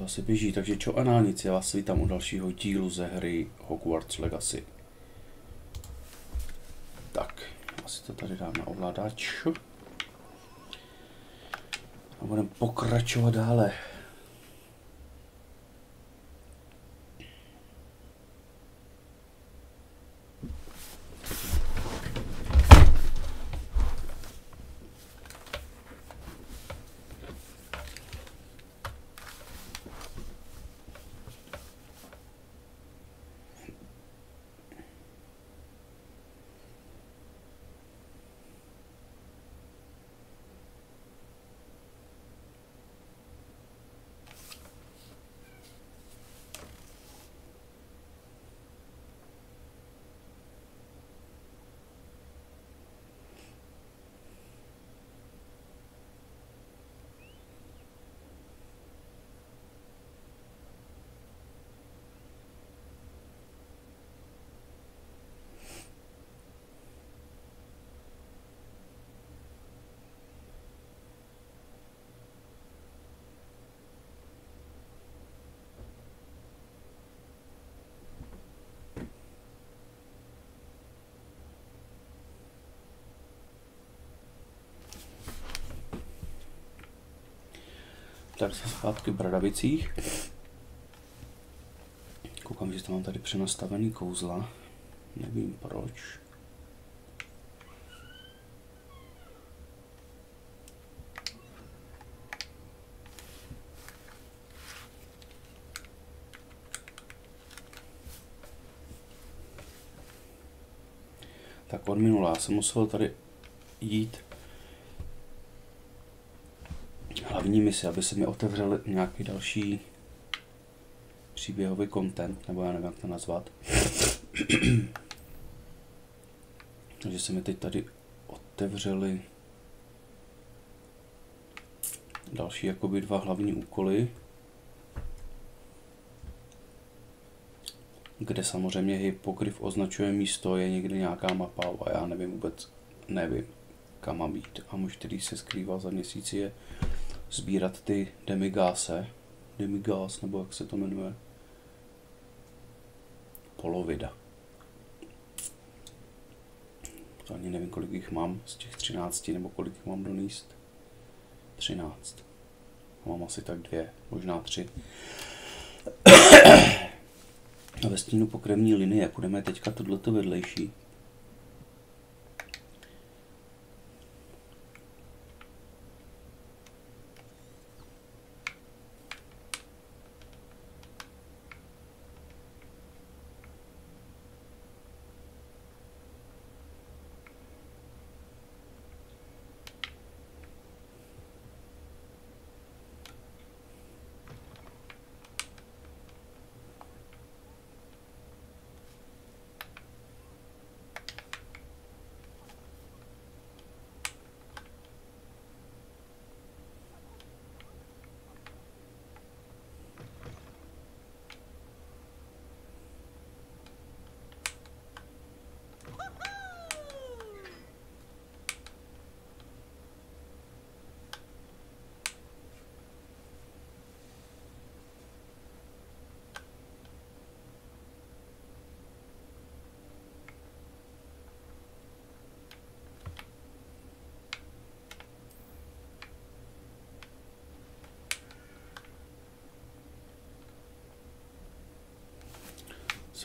to asi běží, takže čo anánici, já vás vítám u dalšího dílu ze hry Hogwarts Legacy. Tak, asi to tady dám na ovladač. A budeme pokračovat dále. Tak se zpátky v Bradavicích. Koukám, že tam mám tady přenastavený kouzla. Nevím proč. Tak od minula jsem musel tady jít hlavní misi, aby se mi otevřel nějaký další příběhový content, nebo já nevím, jak to nazvat. Takže se mi teď tady otevřely další jakoby dva hlavní úkoly, kde samozřejmě hypogryf označuje místo, je někde nějaká mapa a já nevím vůbec, kam mám jít. A muž, který se skrýval za měsíc, je sbírat ty demigás, nebo jak se to jmenuje, polovida. To ani nevím, kolik jich mám z těch 13, nebo kolik jich mám donést. 13. Mám asi tak 2, možná 3. A ve stínu pokrevní linie půjdeme teďka tohleto vedlejší.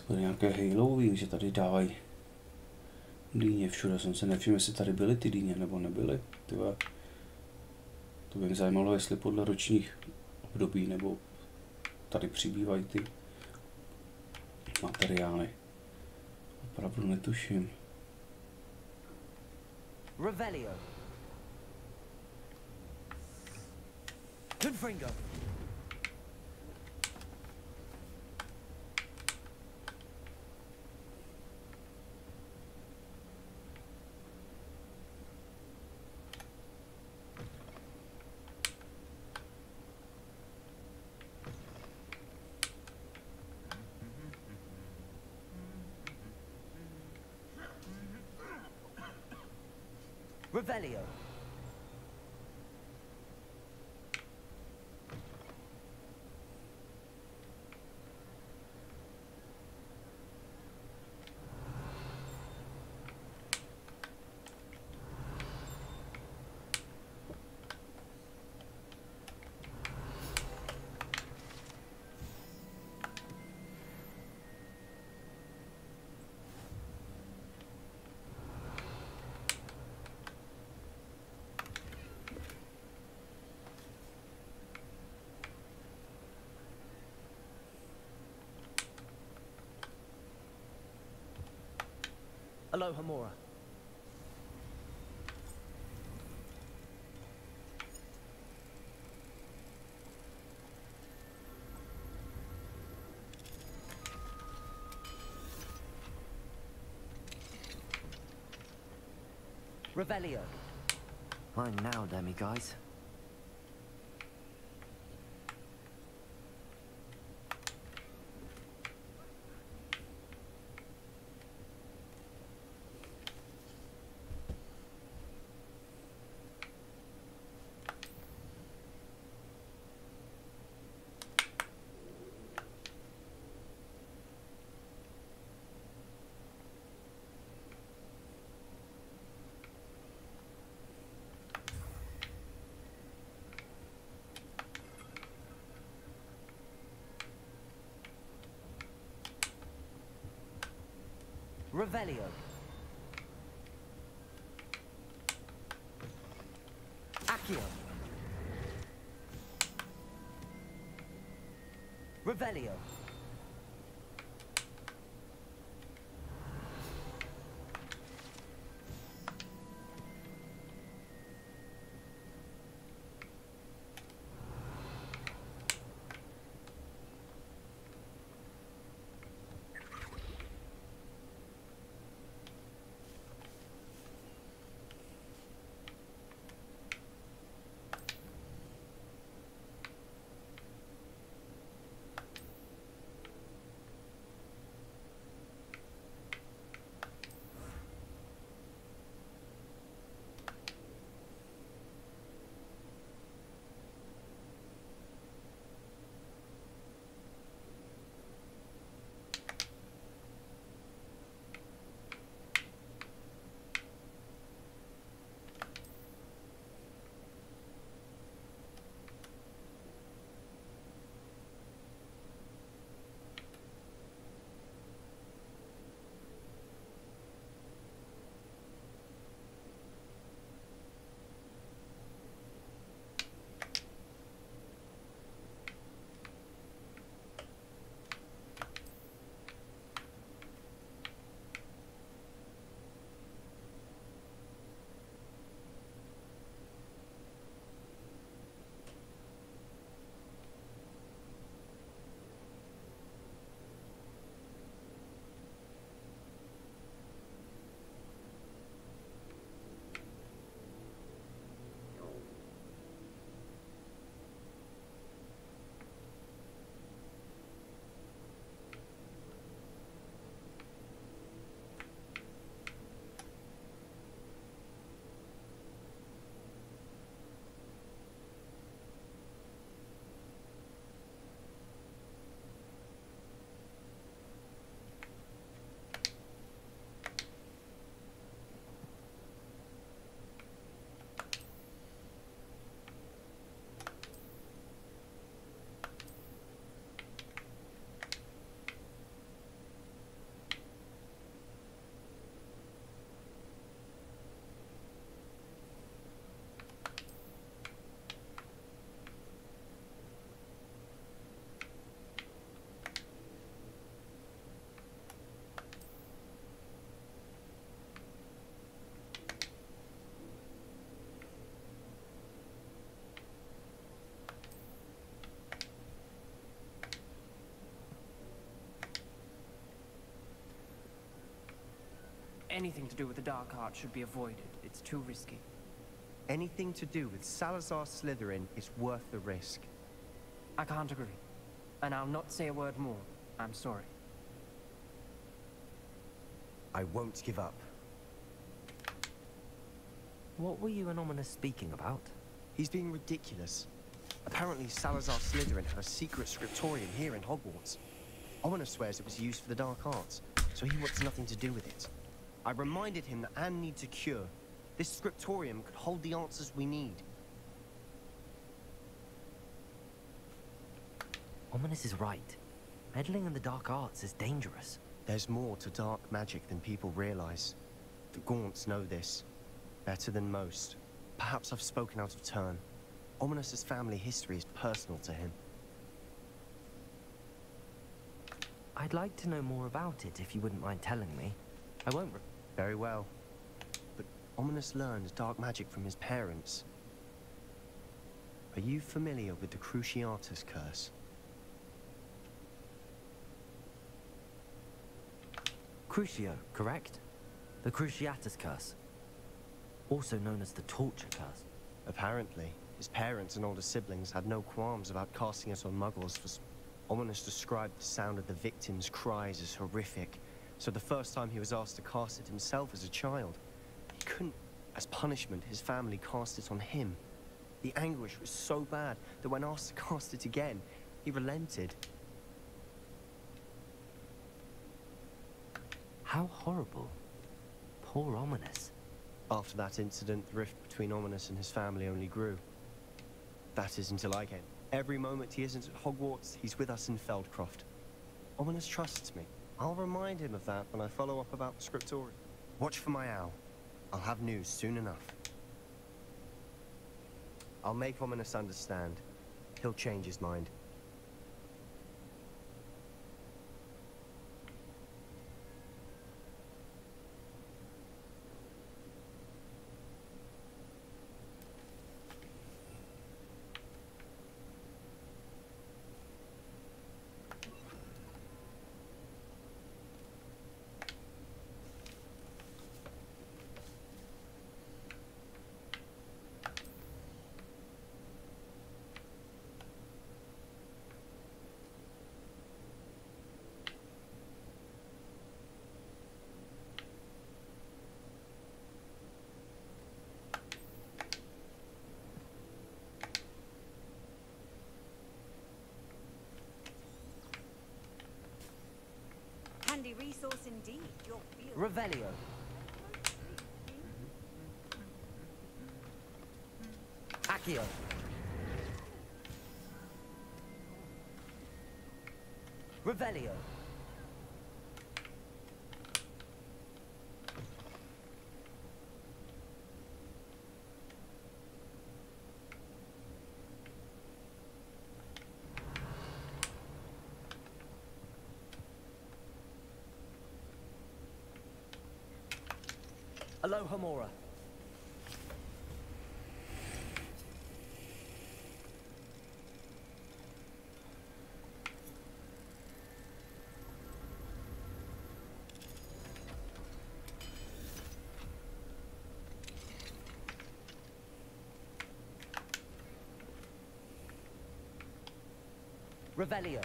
Bude nějaké hejlový, že tady dávají dýně všude. Jsem se nevšiml, jestli tady byly ty dýně nebo nebyly. Tyhle. To by mě zajímalo, jestli podle ročních období nebo tady přibývají ty materiály. Opravdu netuším. Revelio. Confringo. Revelio. Aloha Mora. Revelio. I'm now, demi guys. Revelio. Accio. Revelio. Anything to do with the dark art should be avoided. It's too risky. Anything to do with Salazar Slytherin is worth the risk. I can't agree. And I'll not say a word more. I'm sorry. I won't give up. What were you and Ominous speaking about? He's being ridiculous. Apparently Salazar Slytherin had a secret scriptorium here in Hogwarts. Ominous swears it was used for the dark arts, so he wants nothing to do with it. I reminded him that Anne needs a cure. This scriptorium could hold the answers we need. Ominous is right. Meddling in the dark arts is dangerous. There's more to dark magic than people realize. The Gaunts know this. Better than most. Perhaps I've spoken out of turn. Ominous's family history is personal to him. I'd like to know more about it if you wouldn't mind telling me. I won't Very well. But Ominous learned dark magic from his parents. Are you familiar with the Cruciatus curse? Crucio, correct? The Cruciatus curse. Also known as the torture curse. Apparently, his parents and older siblings had no qualms about casting it on muggles for... Ominous described the sound of the victims' cries as horrific, so the first time he was asked to cast it himself as a child, he couldn't. As punishment, his family cast it on him. The anguish was so bad that when asked to cast it again, he relented. How horrible. Poor Ominous. After that incident, the rift between Ominous and his family only grew. That is until I came. Every moment he isn't at Hogwarts, he's with us in Feldcroft. Ominous trusts me. I'll remind him of that when I follow up about the scriptorium. Watch for my owl. I'll have news soon enough. I'll make Ominous understand. He'll change his mind. Handy resource indeed, your field. Revelio. Accio. Revelio. Aloha Mora. Revelio.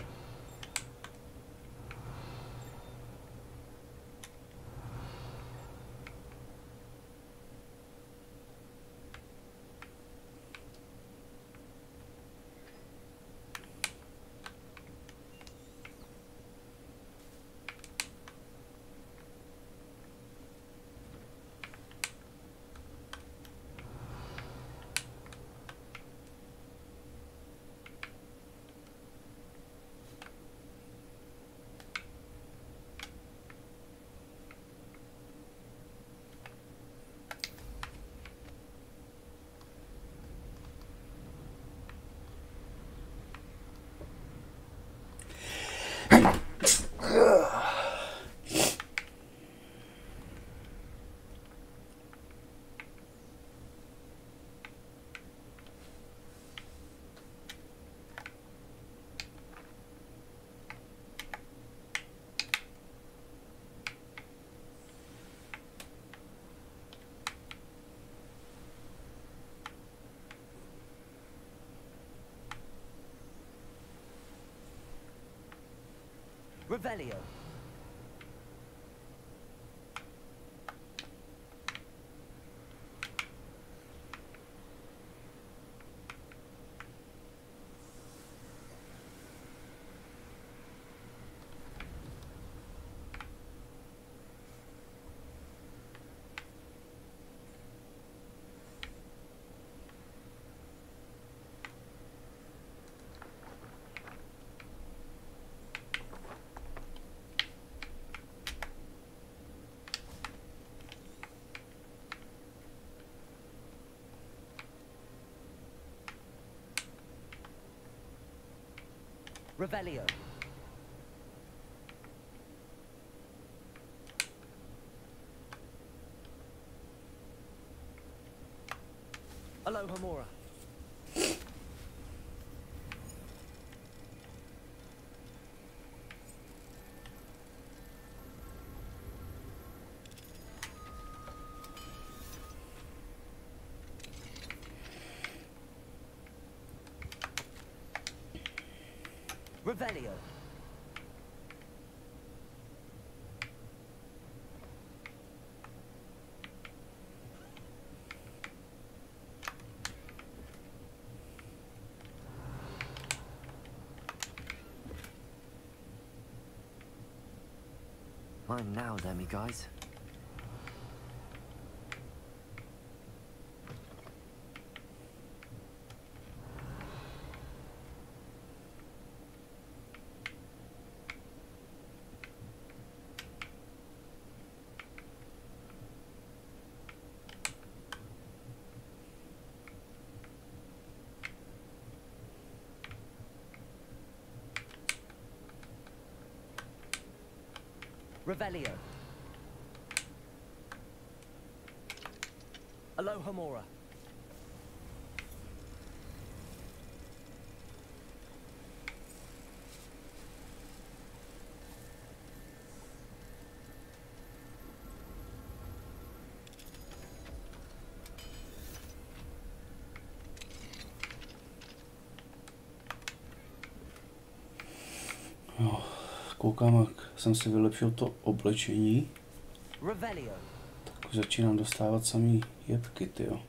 Revelio. Revelio. Aloha Mora. Revelio. Mine now, Demi guys. Revelio. Aloha Mora. Koukám, jak jsem si vylepšil to oblečení, Revelio. tak už začínám dostávat samý jebky, tyjo.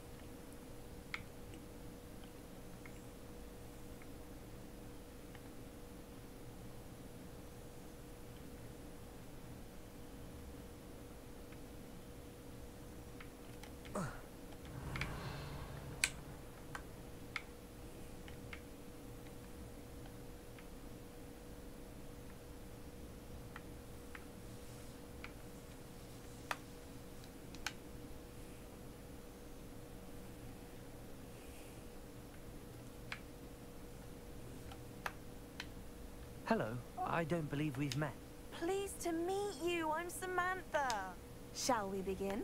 Hello. I don't believe we've met. Pleased to meet you. I'm Samantha. Shall we begin?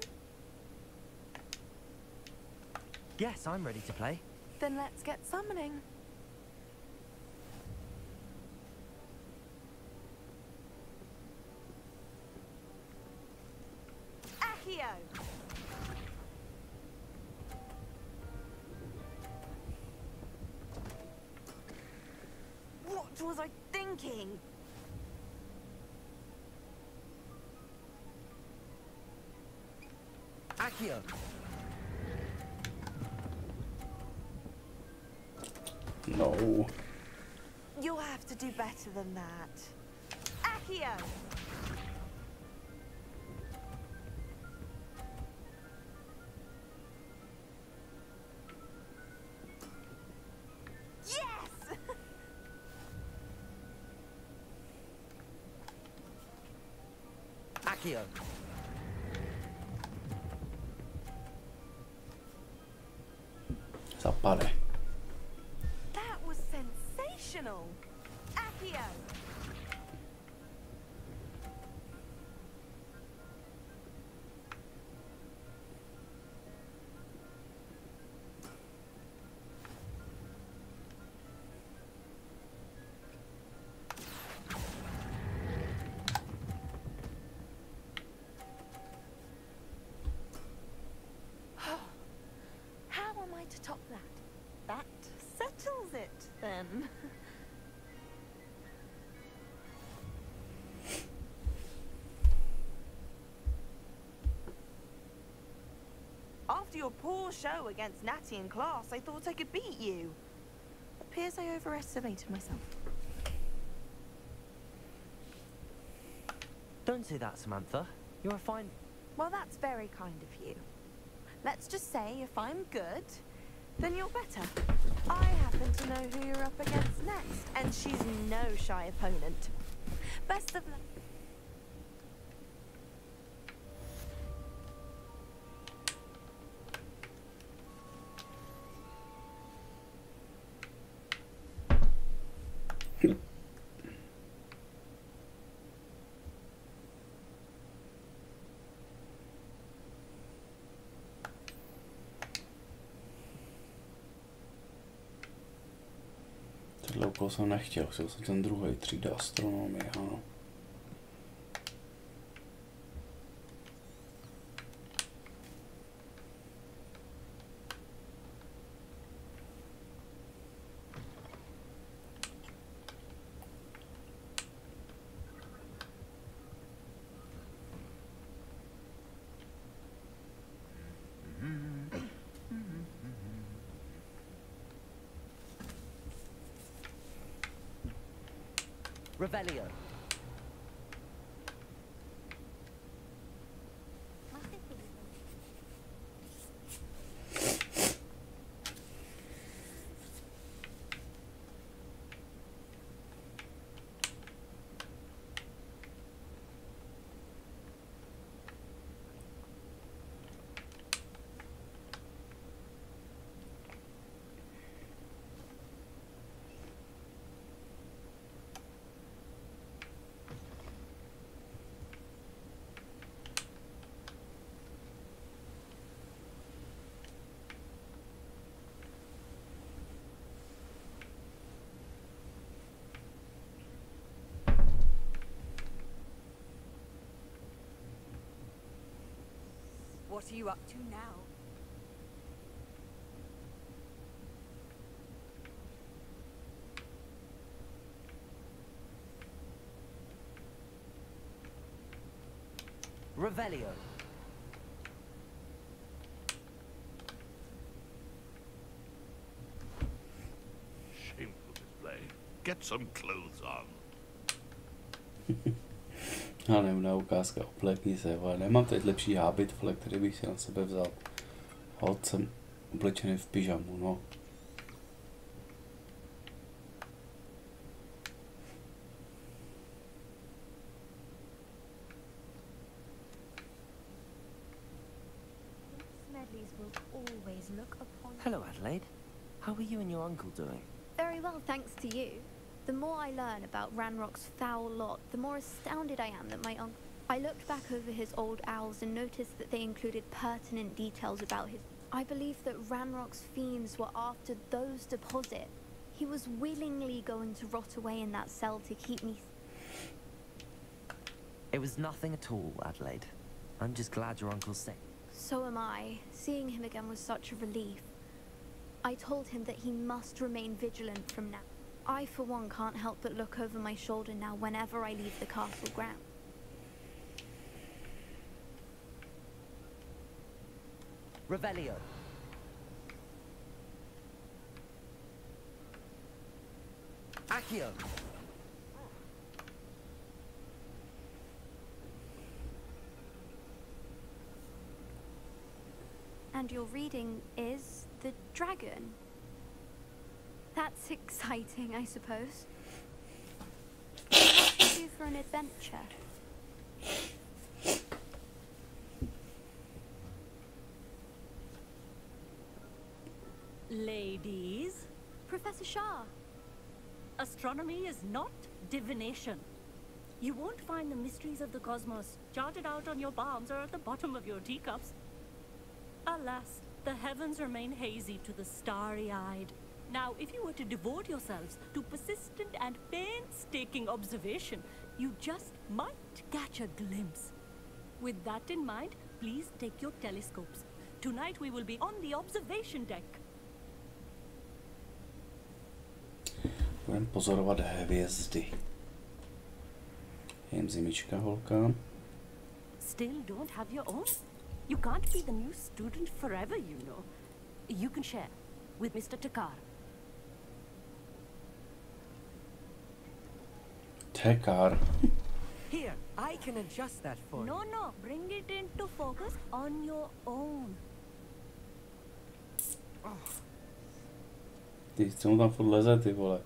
Yes, I'm ready to play. Then let's get summoning. Accio! What was I thinking? Accio. No. You'll have to do better than that. Accio! Yes! Accio. Zapade. That was sensational. Accio! How am I to top that? That settles it, then. After your poor show against Natty in class, I thought I could beat you. Appears I overestimated myself. Don't say that, Samantha. You're a fine... Well, that's very kind of you. Let's just say if I'm good, then you're better. I happen to know who you're up against next, and she's no shy opponent. Best of luck. úkol jsem nechtěl, chtěl jsem ten druhý, třída astronomie, ano. Revelio. What are you up to now? Revelio. Shameful display. Get some clothes on. Já nevím, na ukázka, oblekni se, ale nemám teď lepší hábit, vle, který bych si na sebe vzal. Hod jsem oblečený v pyžamu, no. Hello, Adelaide. How are you and your uncle doing? Very well, thanks to you. The more I learn about Ranrock's foul lot, the more astounded I am that my uncle... I looked back over his old owls and noticed that they included pertinent details about his... I believe that Ranrock's fiends were after those deposits. He was willingly going to rot away in that cell to keep me... It was nothing at all, Adelaide. I'm just glad your uncle's safe. So am I. Seeing him again was such a relief. I told him that he must remain vigilant from now. I, for one, can't help but look over my shoulder now whenever I leave the castle ground. Revelio. Accio. And your reading is the dragon. That's exciting, I suppose. What to do for an adventure? Ladies, Professor Shah. astronomy is not divination. You won't find the mysteries of the cosmos charted out on your palms or at the bottom of your teacups. Alas, the heavens remain hazy to the starry-eyed. Now, if you were to devote yourselves to persistent and painstaking observation, you just might catch a glimpse. With that in mind, please take your telescopes. Tonight we will be on the observation deck. Budeme pozorovat hvězdy. Jen zimička, holka. Still don't have your own? You can't be the new student forever, you know. You can share with Mr. Takar. Takar. Here, I can adjust that for you. No, bring it into focus on your own. Ty, co mu tam furt leze, ty vole.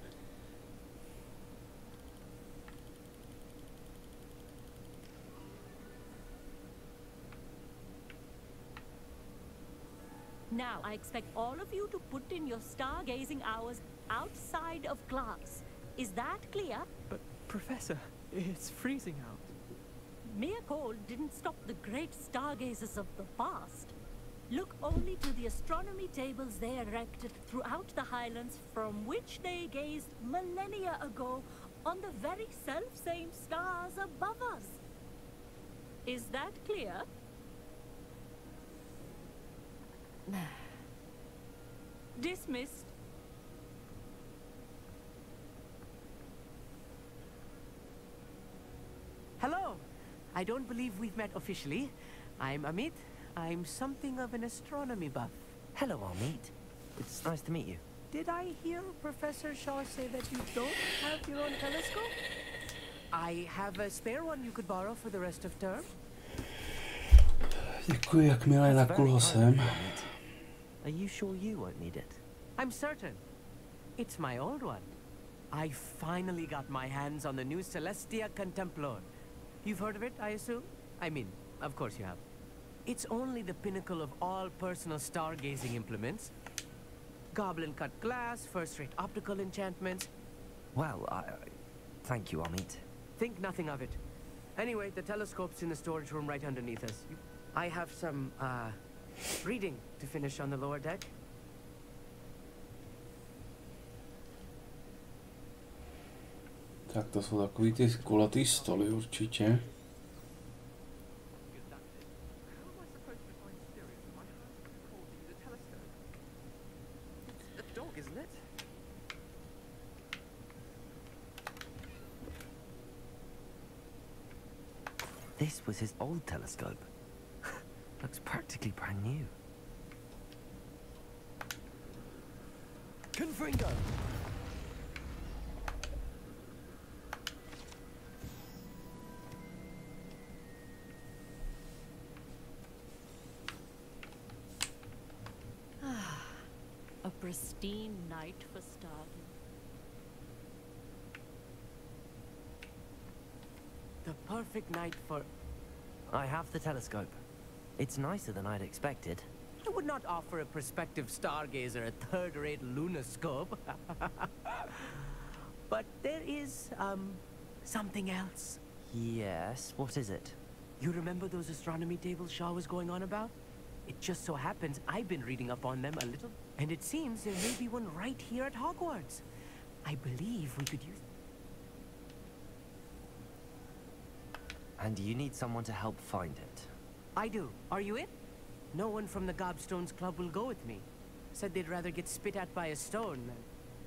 Now, I expect all of you to put in your stargazing hours outside of class. Is that clear? But, Professor, it's freezing out. Mere cold didn't stop the great stargazers of the past. Look only to the astronomy tables they erected throughout the Highlands, from which they gazed millennia ago on the very self-same stars above us. Is that clear? Dismissed. Hello. I don't believe we've met officially. I'm Amit. I'm something of an astronomy buff. Hello, Amit. It's nice to meet you. Did I hear Professor Shaw say that you don't have your own telescope? I have a spare one you could borrow for the rest of term. Děkuji, jakmile nakulho jsem. Are you sure you won't need it? I'm certain. It's my old one. I finally got my hands on the new Celestia Contemplor. You've heard of it, I assume? I mean, of course you have. It's only the pinnacle of all personal stargazing implements. Goblin-cut glass, first-rate optical enchantments. Well, thank you, Amit. Think nothing of it. Anyway, the telescope's in the storage room right underneath us. I have some, reading to finish on the lower deck. Tak to jsou takový ty kulatý stoly určitě. This was his old telescope. Looks practically brand new. Confringo! A pristine night for starting. The perfect night for... I have the telescope. It's nicer than I'd expected. I would not offer a prospective stargazer a third-rate lunoscope. But there is, something else. Yes, what is it? You remember those astronomy tables Shaw was going on about? It just so happens I've been reading up on them a little, and it seems there may be one right here at Hogwarts. I believe we could use... And you need someone to help find it. I do. Are you in? No one from the Gobstones Club will go with me. Said they'd rather get spit at by a stone.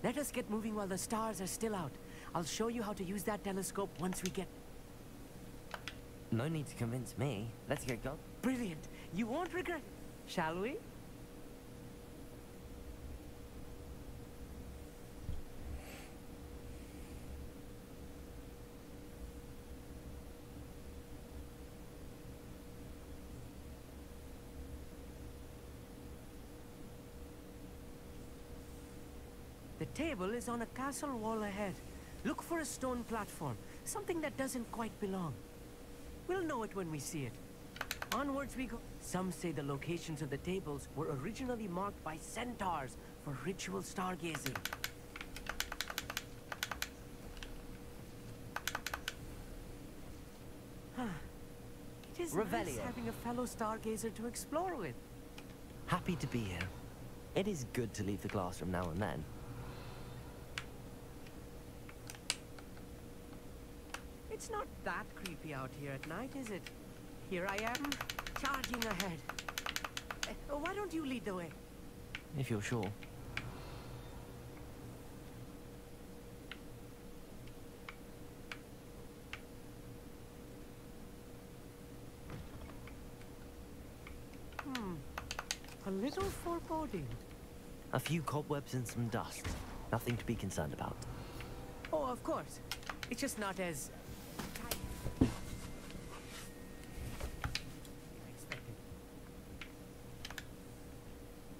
Let us get moving while the stars are still out. I'll show you how to use that telescope once we get... No need to convince me. Let's get going. Brilliant. You won't regret it. Shall we? The table is on a castle wall ahead. Look for a stone platform, something that doesn't quite belong. We'll know it when we see it. Onwards we go. Some say the locations of the tables were originally marked by centaurs for ritual stargazing. It is nice having a fellow stargazer to explore with. Happy to be here. It is good to leave the classroom now and then. It's not that creepy out here at night, is it? Here I am, charging ahead. Why don't you lead the way? If you're sure. A little foreboding. A few cobwebs and some dust. Nothing to be concerned about. Oh, of course. It's just not as...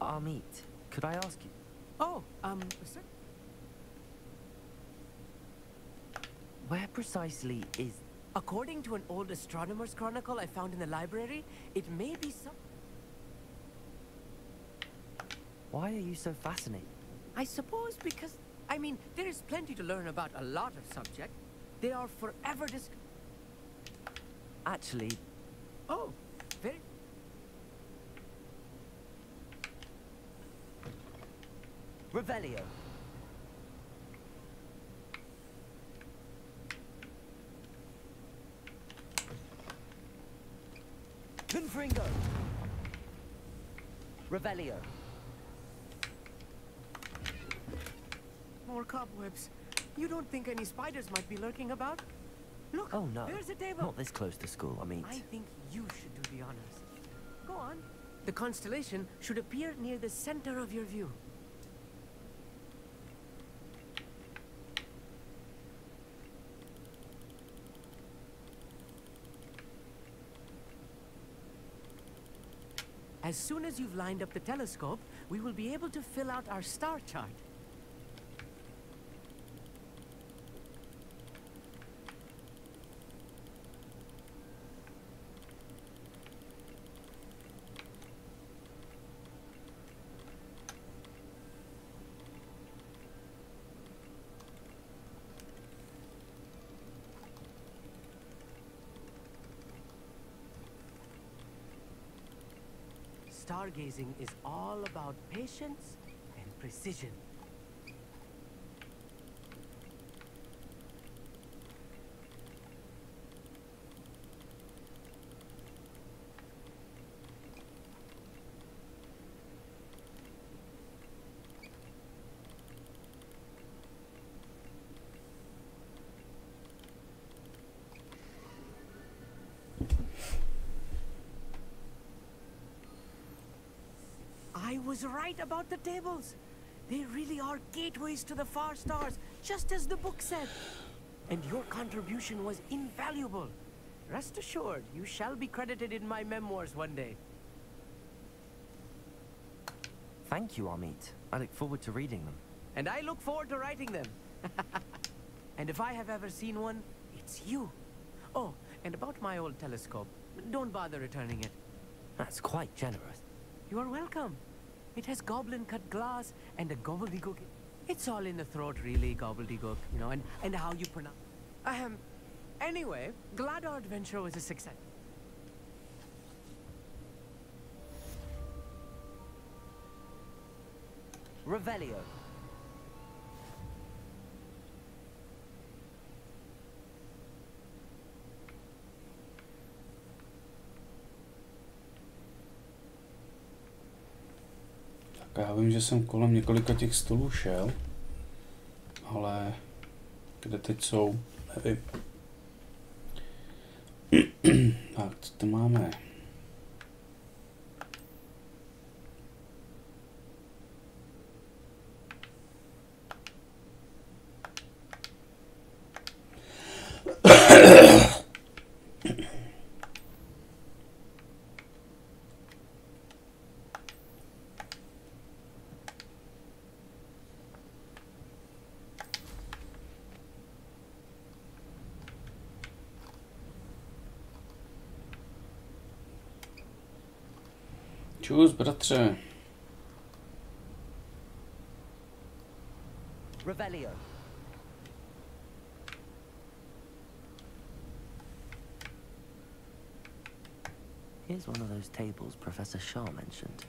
Amit, could I ask you? Oh, sir? Where precisely is... According to an old astronomer's chronicle I found in the library, it may be some... Why are you so fascinated? I suppose because... I mean, there is plenty to learn about a lot of subjects. They are forever Actually... Oh, very... Revelio. Confringo. Revelio. More cobwebs. You don't think any spiders might be lurking about? Look, Oh no, there's a table. not this close to school, I mean. I think you should do the honors. Go on. The constellation should appear near the center of your view. As soon as you've lined up the telescope, we will be able to fill out our star chart. Stargazing is all about patience and precision. I was right about the tables. They really are gateways to the far stars, just as the book said. And your contribution was invaluable. Rest assured, you shall be credited in my memoirs one day. Thank you, Amit. I look forward to reading them. And I look forward to writing them. And if I have ever seen one, it's you. Oh, and about my old telescope, don't bother returning it. That's quite generous. You are welcome. It has goblin-cut glass and a gobbledygook. It's all in the throat, really, gobbledygook, you know, and how you pronounce. Anyway, glad our adventure was a success. Revelio. Já vím, že jsem kolem několika těch stolů šel, ale kde teď jsou, nevím. Tak, co to máme? Čus, bratře. Revelio. Here's one of those tables Professor Shah mentioned.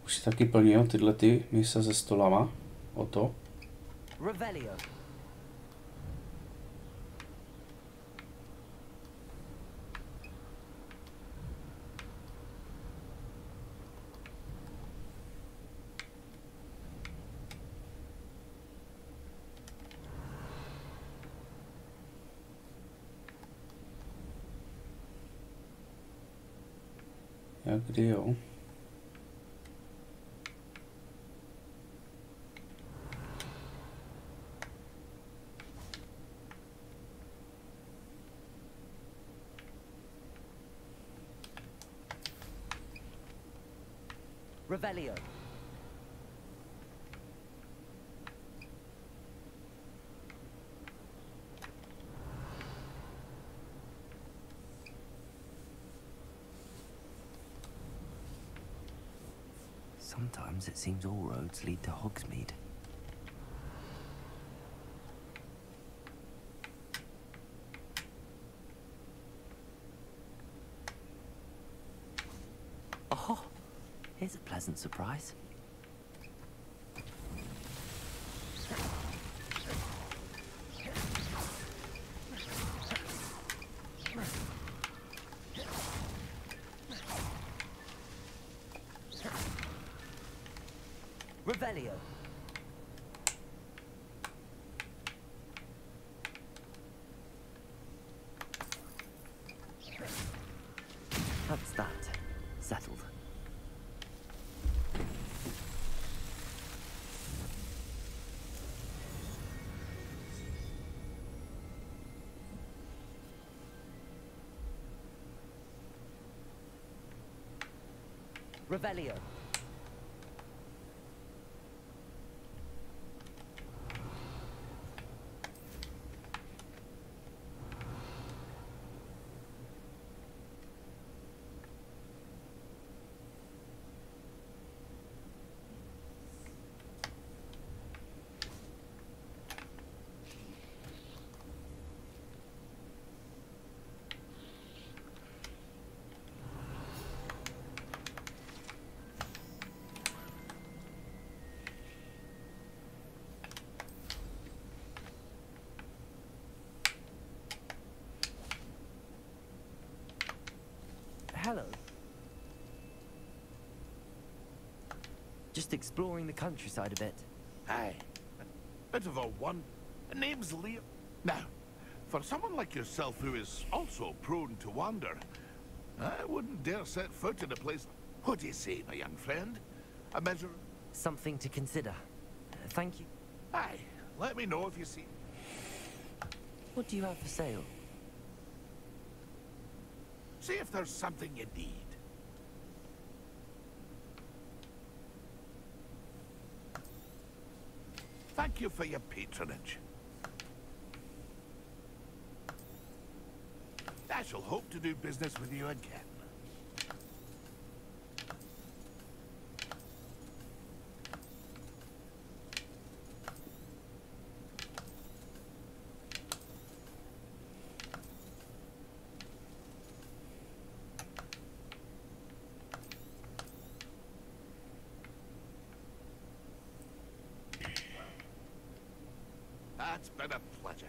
Už si taky plnil tyhle ty mise se stolama? O to? Revelio. Jak kdy jo. Revelio. Sometimes it seems all roads lead to Hogsmeade. Oh, here's a pleasant surprise. Revelio. That's that. Settled. Revelio. Hello. Just exploring the countryside a bit. Aye. A bit of a one. The name's Leo. Now, for someone like yourself who is also prone to wander, I wouldn't dare set foot in a place. What do you say, my young friend? A measure... Something to consider. Thank you. Aye. Let me know if you see... What do you have for sale? See if there's something you need. Thank you for your patronage. I shall hope to do business with you again. It's been a pleasure.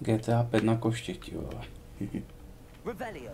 GTA 5 na koštěti, vole. Revelio.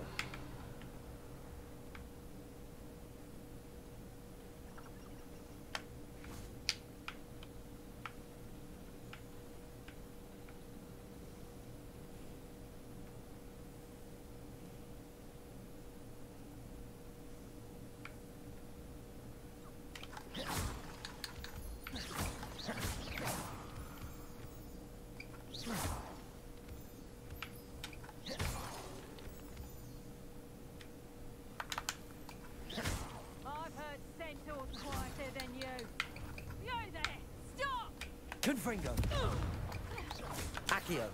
Confringo. Accio.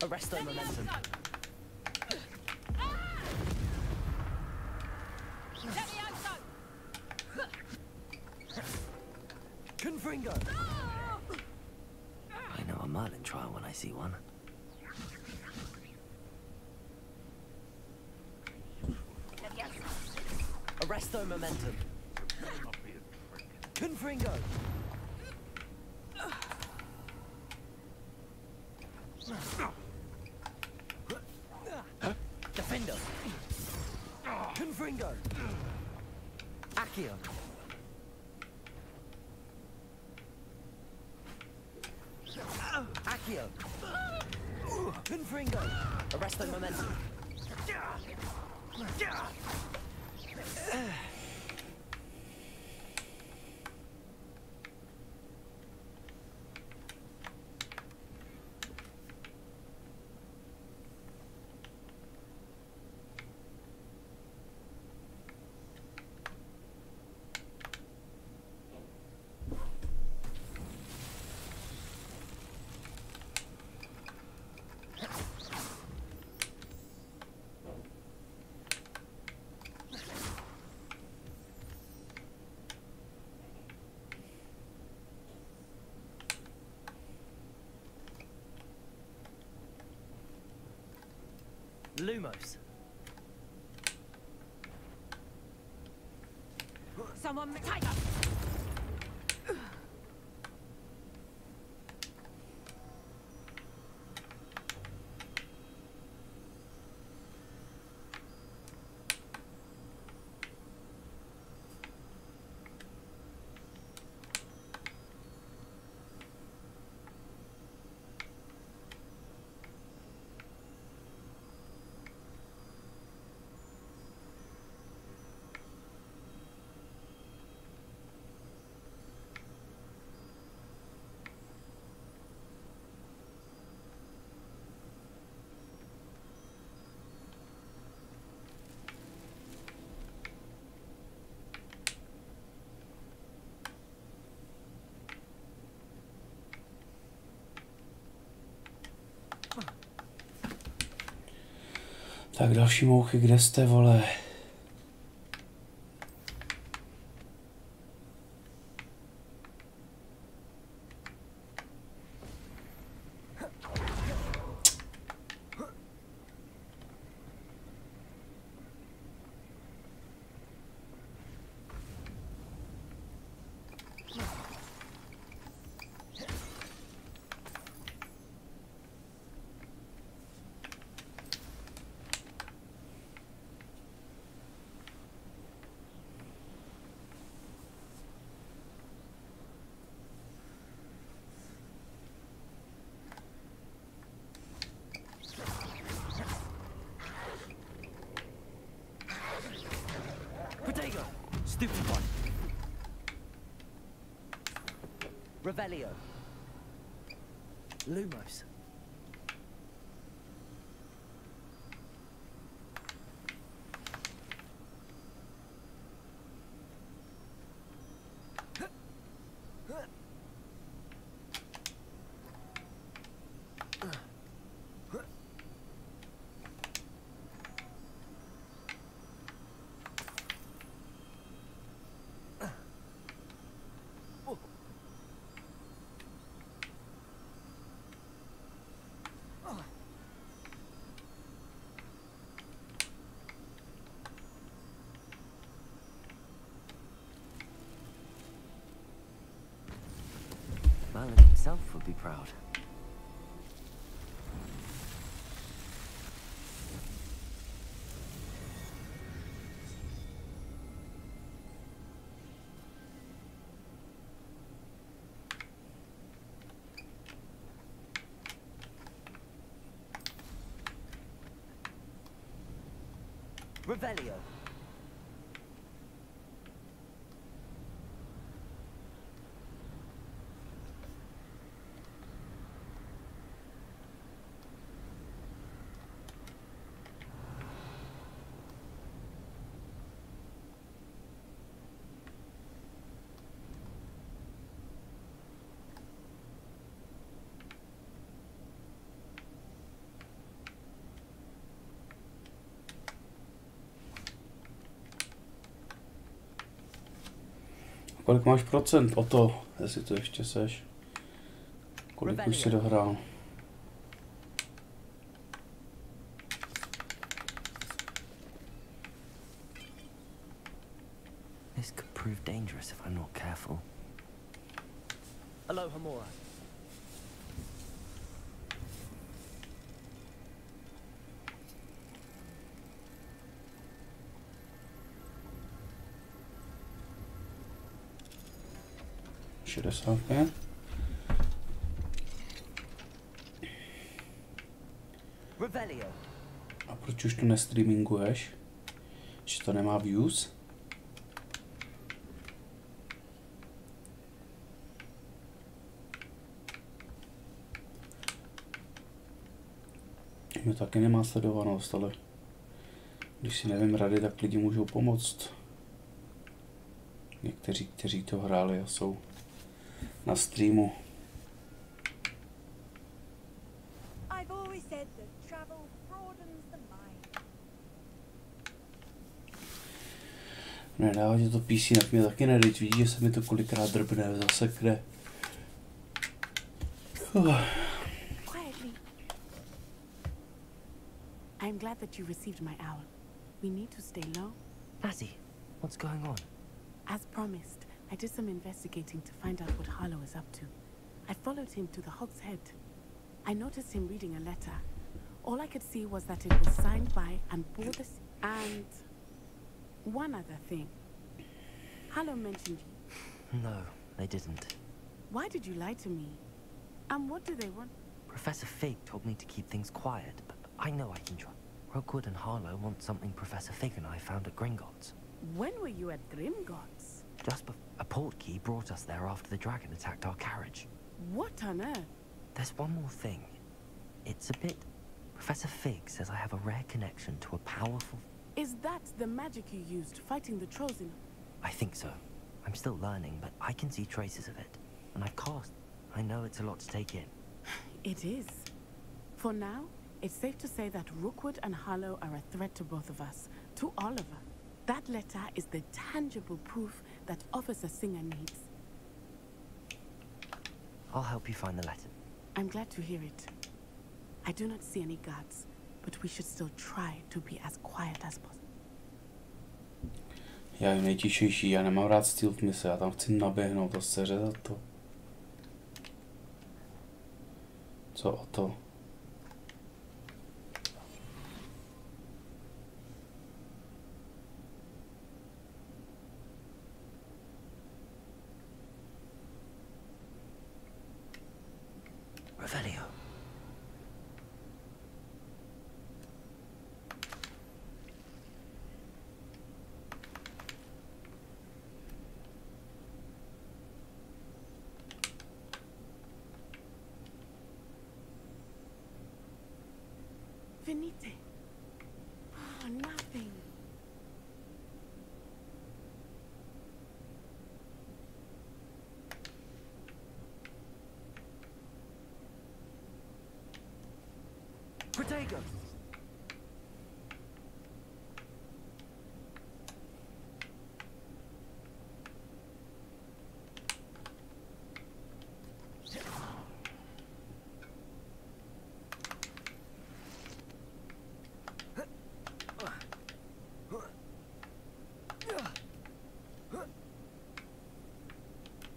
Arresto momentum. Confringo. I know a Merlin trial when I see one. Arresto momentum. Confringo. Defender. Confringo. Accio. Accio. Confringo. Arresto momentum. Lumos. Someone tiger. Tak další mouchy, kde jste, vole? Stupid one. Revelio. Lumos. Merlin himself would be proud. Revelio. Kolik máš procent o to, jestli to ještě seš? Kolik už si dohrál? This could prove dangerous if I'm not careful. Aloha, Mora. Revelio. A proč už to nestreaminguješ? Že to nemá views? Mě taky nemá sledovanost, ale když si nevím rady, tak lidi můžou pomoct. Někteří, kteří to hráli a jsou na streamu. Nedává tě to PC, na mě taky nedejt, vidíš, že se mi to kolikrát drbne, zasekne. I'm glad that you received my owl. We need to stay low. Mazzy, what's going on? As promised, I did some investigating to find out what Harlow is up to. I followed him to the Hog's Head. I noticed him reading a letter. All I could see was that it was signed by and bore the... And... one other thing. Harlow mentioned you. No, they didn't. Why did you lie to me? And what do they want? Professor Fig told me to keep things quiet, but I know I can trust. Rookwood and Harlow want something Professor Fig and I found at Gringotts. When were you at Gringotts? Just before a portkey brought us there after the dragon attacked our carriage. What on earth? There's one more thing. It's a bit... Professor Fig says I have a rare connection to a powerful... Is that the magic you used fighting the trolls in... I think so. I'm still learning, but I can see traces of it. And I've cast. I know it's a lot to take in. It is. For now, it's safe to say that Rookwood and Harlow are a threat to both of us. To all of us. That letter is the tangible proof that Officer Singer needs. I'll help you find the letter. I'm glad to hear it. I do not see any guards, but we should still try to be as quiet as possible. Já je nejtišejší, já nemám rád stealth mise, já tam chci naběhnout a seřezat to. Co o to? Revelio. Venite. Oh, nothing. Protego!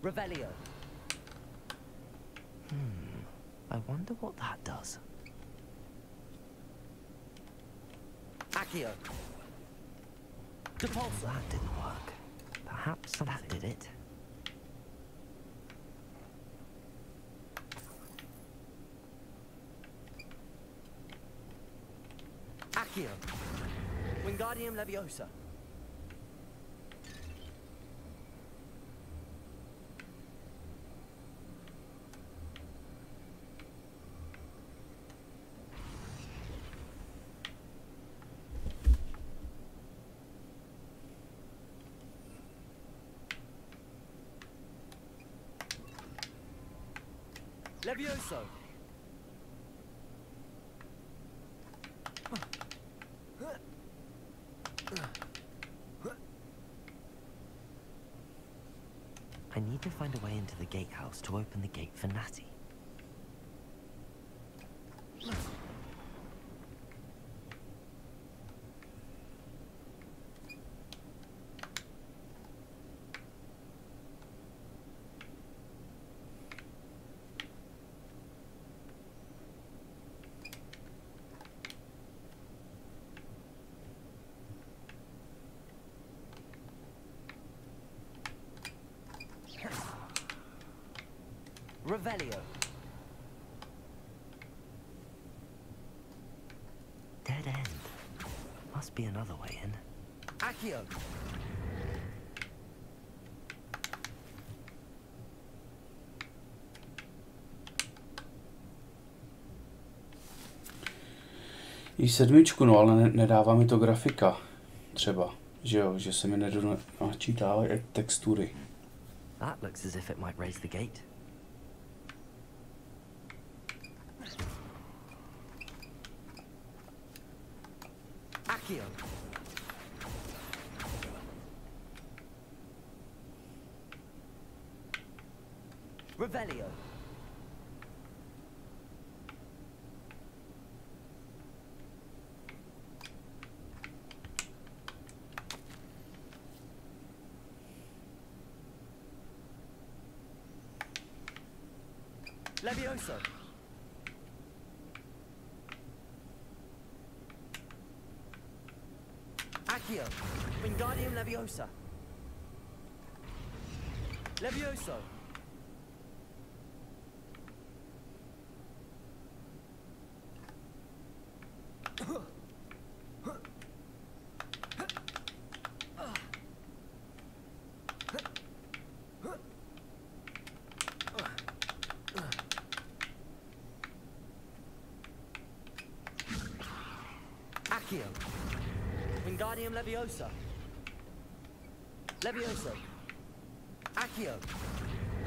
Revelio. I wonder what that does. Accio. Depulso. That didn't work. Perhaps that did it. Accio. Wingardium Leviosa. Levioso. I need to find a way into the gatehouse to open the gate for Natty. Revelio. Dead end. Must be another way in. Accio. I 7, no ale nedává mi to grafika. Třeba, že jo, že se mi nedonačítávají textury. That looks as if it might raise the gate. Accio. Revelio. Levioso. Accio. Wingardium Leviosa. Levioso. Accio. Wingardium Leviosa. Levioso. Accio.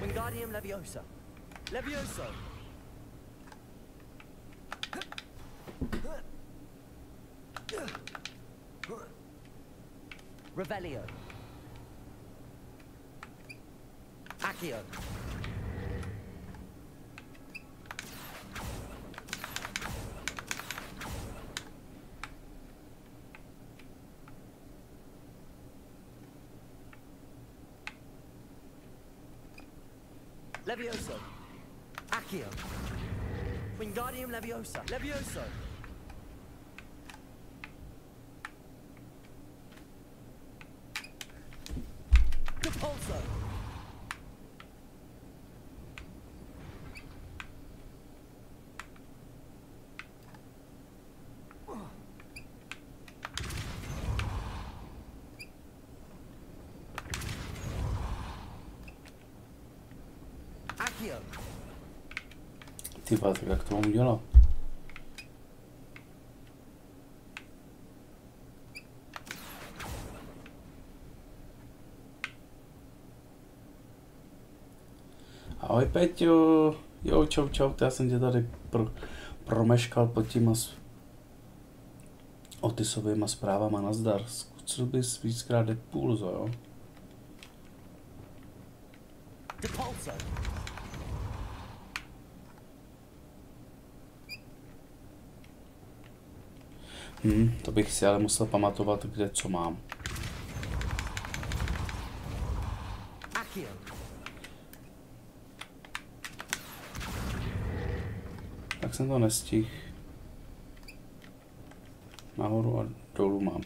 Wingardium Leviosa. Levioso. Revelio. Accio. Levioso. Accio. Wingardium Leviosa. Levioso. Repulso. Accio. Ty vole, tak jak to mám udělat? Ahoj Peťo, jo čau, já jsem tě tady promeškal pod těma Otisovýma zprávama, nazdar. Zkusil bys víckrát Depulso, jo? To bych si ale musel pamatovat, kde co mám. Tak jsem to nestihl. Nahoru a dolů mám.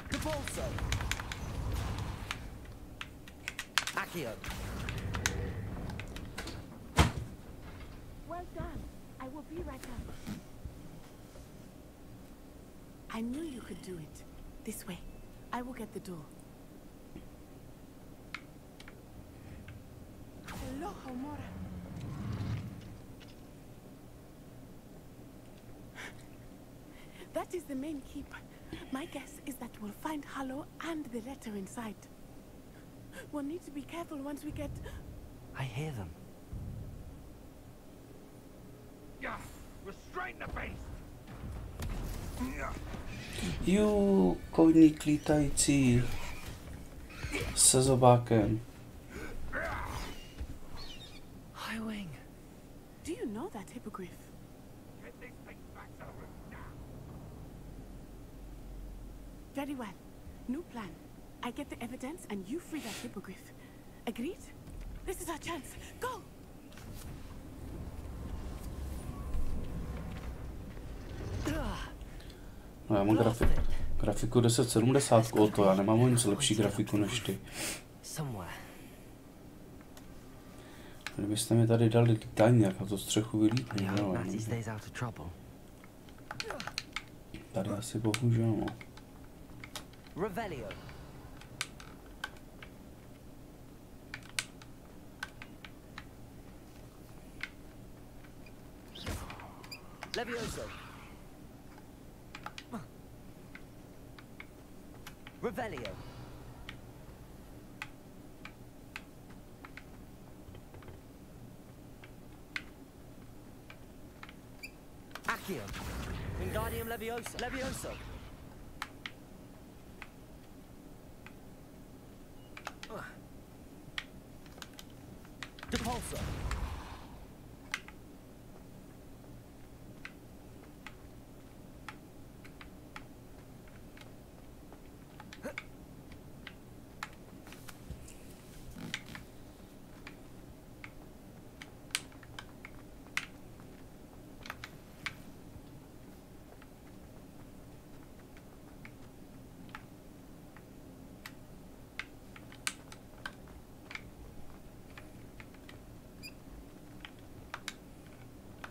Well done. I will be right up. I knew you could do it. This way. I will get the door. Hello, Moda. That is the main keep. My guess is that we'll find Hollow and the letter inside. We'll need to be careful once we get... I hear them. Yeah, restrain the beast. Jú, koník lítající se zobákem. know that hippogriff. Very well. New plan. I get the evidence and you free that hippogriff. Agreed? This is our chance. Go! No, já mám grafiku 1070 o to, já nemám o nic lepší grafiku než ty. Kdybyste mi tady dali tajně, jak na to střechu vylítne, no. Tady asi bohužel, no. Revelio. Levioso. Revelio. Accio. Wingardium Levioso. Levioso. Depulso.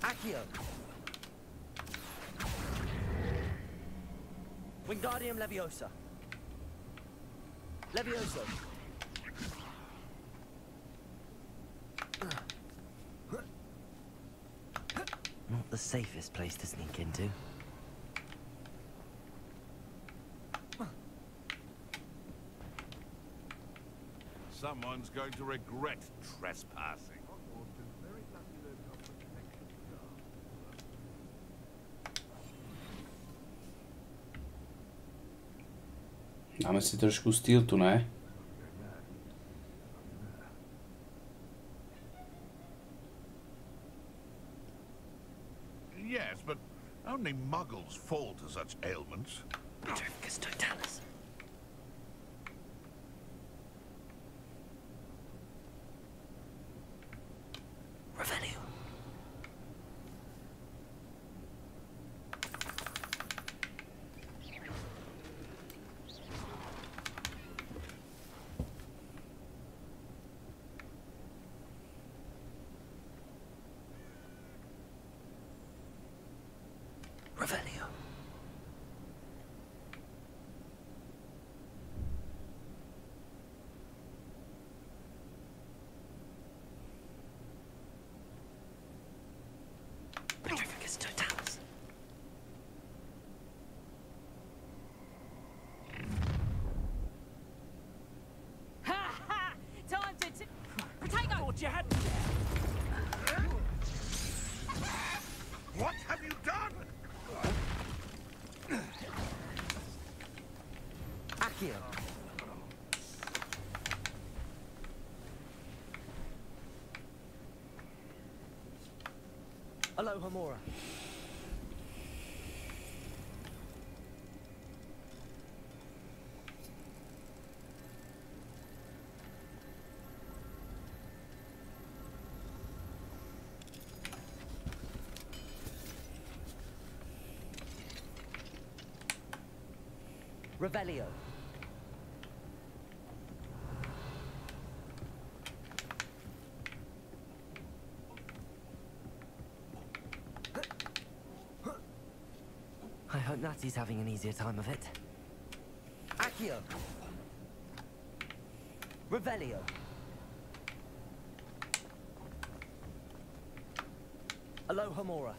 Accio. Wingardium Leviosa. Levioso. Not the safest place to sneak into. Someone's going to regret trespassing. Dáme si trošku styl tu, ne? Yes, but only muggles fall to such ailments. What have you done? Accio. Aloha Mora. Revelio. I hope Natty's having an easier time of it. Accio. Revelio. Aloha Mora.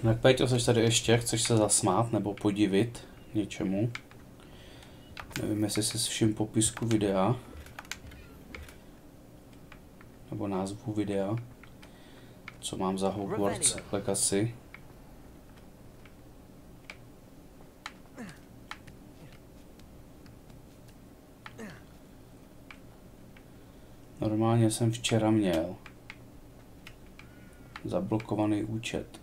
Tak Péťo, jsi tady ještě? Chceš se zasmát nebo podivit něčemu? Nevím, jestli jsi všim popisku videa. nebo názvu videa, co mám za Hogwarts Legacy. Normálně jsem včera měl zablokovaný účet.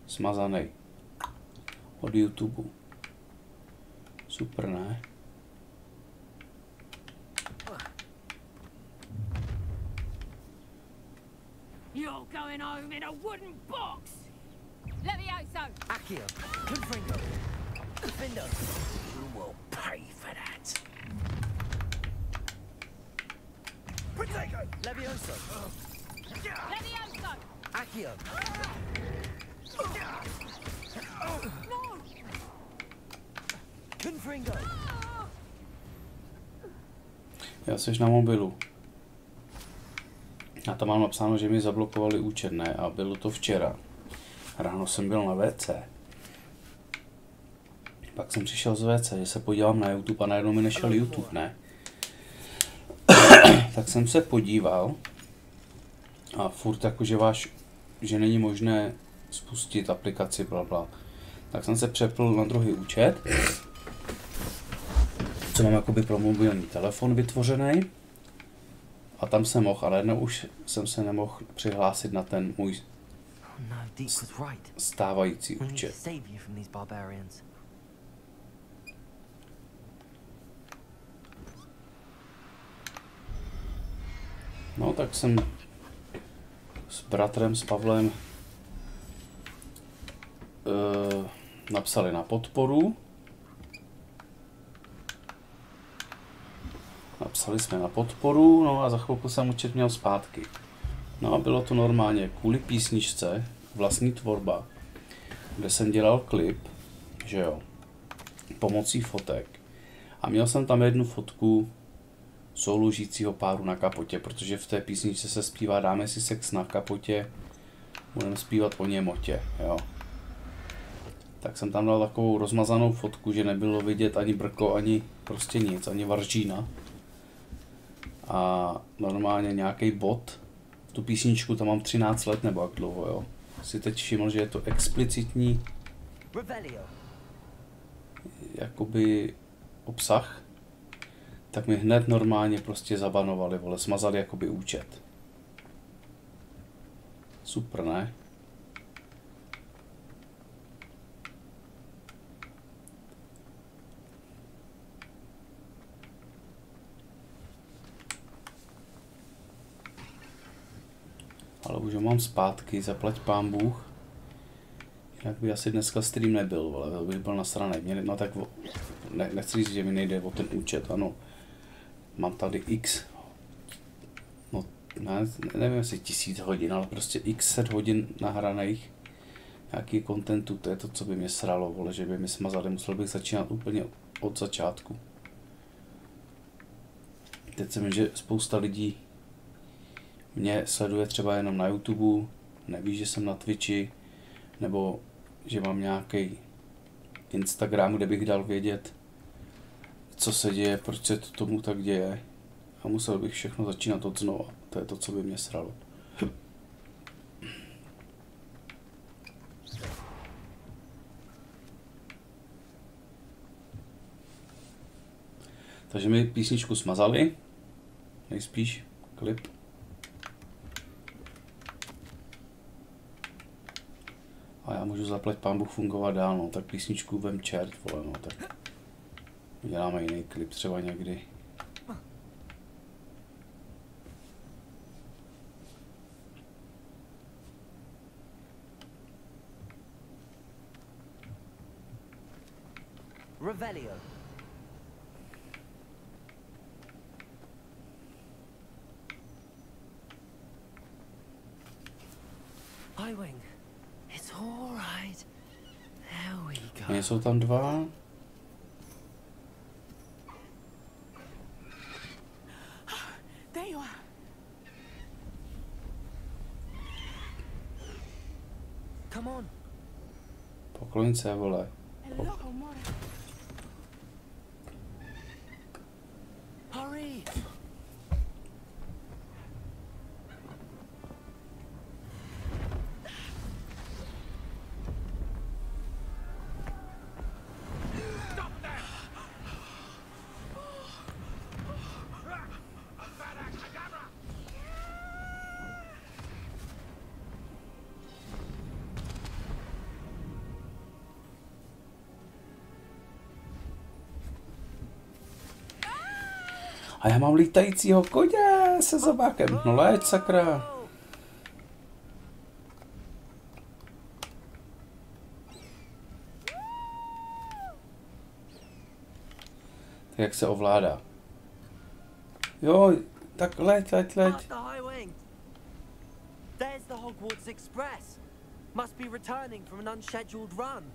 Smazaný. Od YouTube. Super, ne? You're going home in a wooden box! Levioso! Accio! Confringo! Findo! Who will pay for that? Protego! Levioso! Levioso! Accio! No! Confringo! Já jsi na mobilu. A tam mám napsáno, že mi zablokovali účet, ne? A bylo to včera. Ráno jsem byl na WC. Pak jsem přišel z WC, že se podívám na YouTube a najednou mi nešel YouTube, ne? Tak jsem se podíval a furt jakože že není možné spustit aplikaci, blabla. Tak jsem se přepl na druhý účet, co mám jakoby pro mobilní telefon vytvořený. A tam jsem mohl, ale jednou už jsem se nemohl přihlásit na ten můj stávající účet. No tak jsem s bratrem, s Pavlem napsali na podporu. Napsali jsme na podporu, no a za chvilku jsem účet měl zpátky. No a bylo to normálně kvůli písničce, vlastní tvorba, kde jsem dělal klip, že jo, pomocí fotek. A měl jsem tam jednu fotku souložícího páru na kapotě, protože v té písničce se zpívá dáme si sex na kapotě, budeme zpívat o němotě, jo. Tak jsem tam dal takovou rozmazanou fotku, že nebylo vidět ani brko, ani prostě nic, ani varžína. A normálně nějaký bot, tu písničku tam mám 13 let nebo jak dlouho, jo. Si teď všiml, že je to explicitní jakoby obsah, tak mi hned normálně prostě zabanovali, vole, smazali jakoby účet. Super, ne? Ale už ho mám zpátky, zaplať pán Bůh. Jinak by asi dneska stream nebyl, ale bych byl nasranej. No tak nechci říct, že mi nejde o ten účet, ano. Mám tady x, no nevím jestli 1000 hodin, ale prostě x set hodin nahraných nějaký kontentu, to je to, co by mě sralo, vole, že by mi smazali, musel bych začínat úplně od začátku. Teď se mi, že spousta lidí mě sleduje třeba jenom na YouTube, neví, že jsem na Twitchi, nebo že mám nějaký Instagram, kde bych dal vědět, co se děje, proč se to tomu tak děje. A musel bych všechno začínat od znova. To je to, co by mě sralo. Takže mi písničku smazali, nejspíš klip. A já můžu zaplať pán Bůh fungovat dál, no, tak písničku vem čert, vole, no, tak uděláme jiný klip třeba někdy. Revelio. Highwing. It's all right. There we go. Jsou tam dva. There you are. Come on. Pokloň se, vole. Hello, Moda. Hurry. A já mám lítajícího koně se zabákem. No leď, sakra. Tak jak se ovládá? Jo, tak leď. There's the Hogwarts Express. Must be returning from an unscheduled run.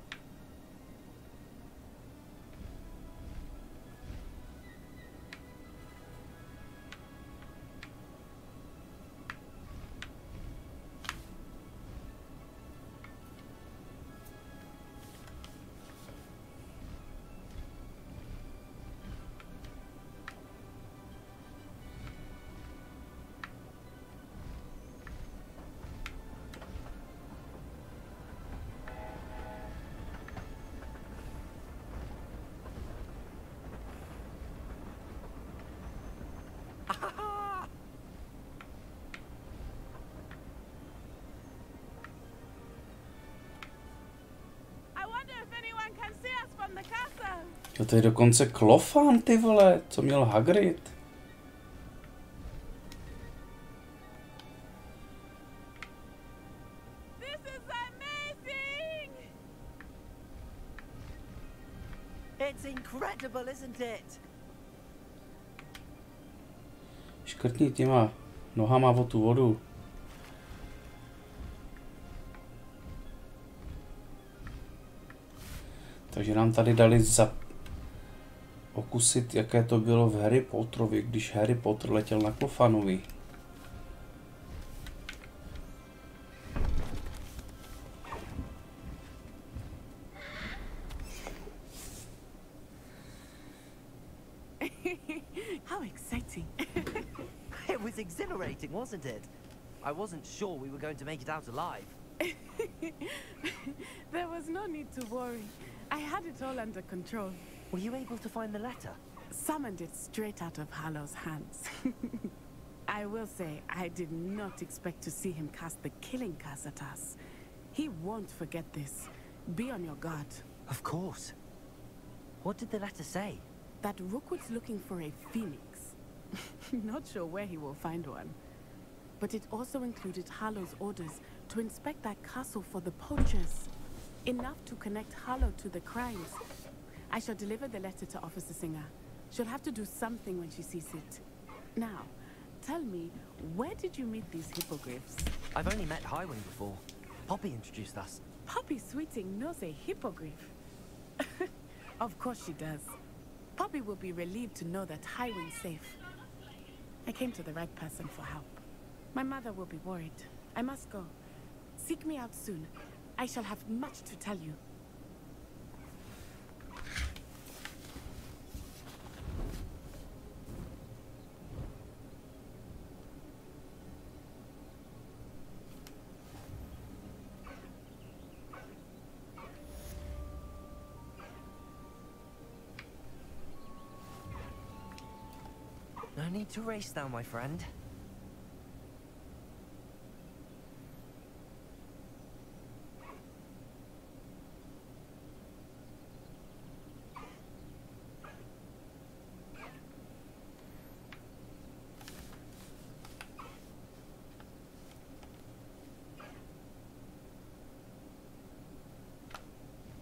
To je dokonce klofán, ty vole, co měl Hagrid. It's incredible, isn't it? Škrtni těma nohama o tu vodu. Takže nám tady dali okusit, jaké to bylo v Harry Potterovi, když Harry Potter letěl na klofanovi. How exciting. It was exhilarating, wasn't it? I wasn't sure we were going to make it out alive. There was no need to worry. I had it all under control. Were you able to find the letter? Summoned it straight out of Harlow's hands. I will say, I did not expect to see him cast the killing curse at us. He won't forget this. Be on your guard. Of course. What did the letter say? That Rookwood's looking for a phoenix. Not sure where he will find one. But it also included Harlow's orders to inspect that castle for the poachers. Enough to connect Harlow to the crimes. I shall deliver the letter to Officer Singer. She'll have to do something when she sees it. Now, tell me, where did you meet these hippogriffs? I've only met Highwing before. Poppy introduced us. Poppy Sweeting knows a hippogriff. Of course she does. Poppy will be relieved to know that Highwing's safe. I came to the right person for help. My mother will be worried. I must go. Seek me out soon. I shall have much to tell you. No need to race now, my friend.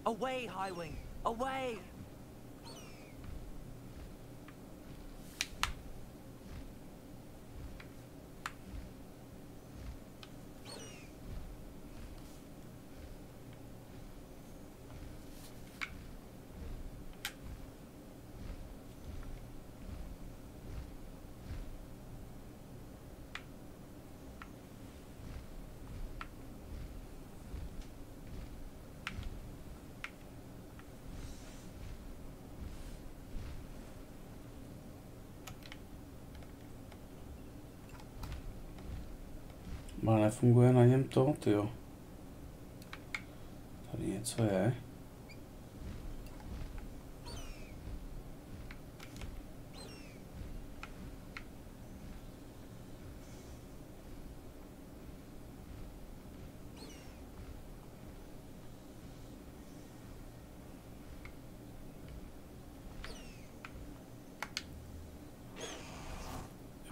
Away, Highwing! Away! Ale nefunguje na něm to, tyjo. Tady něco je.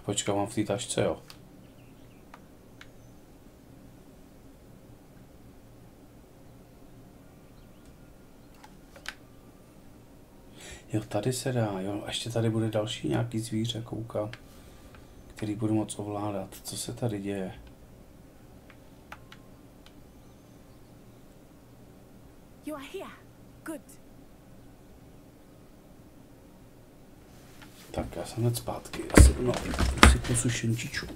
Počkám, mám v té tašce, jo. Jo, tady se dá, jo. A ještě tady bude další nějaký zvíře, koukám, který budu moc ovládat. Co se tady děje? You are here. Good. Tak, já jsem hned zpátky. Já si jdu si posuším čiču.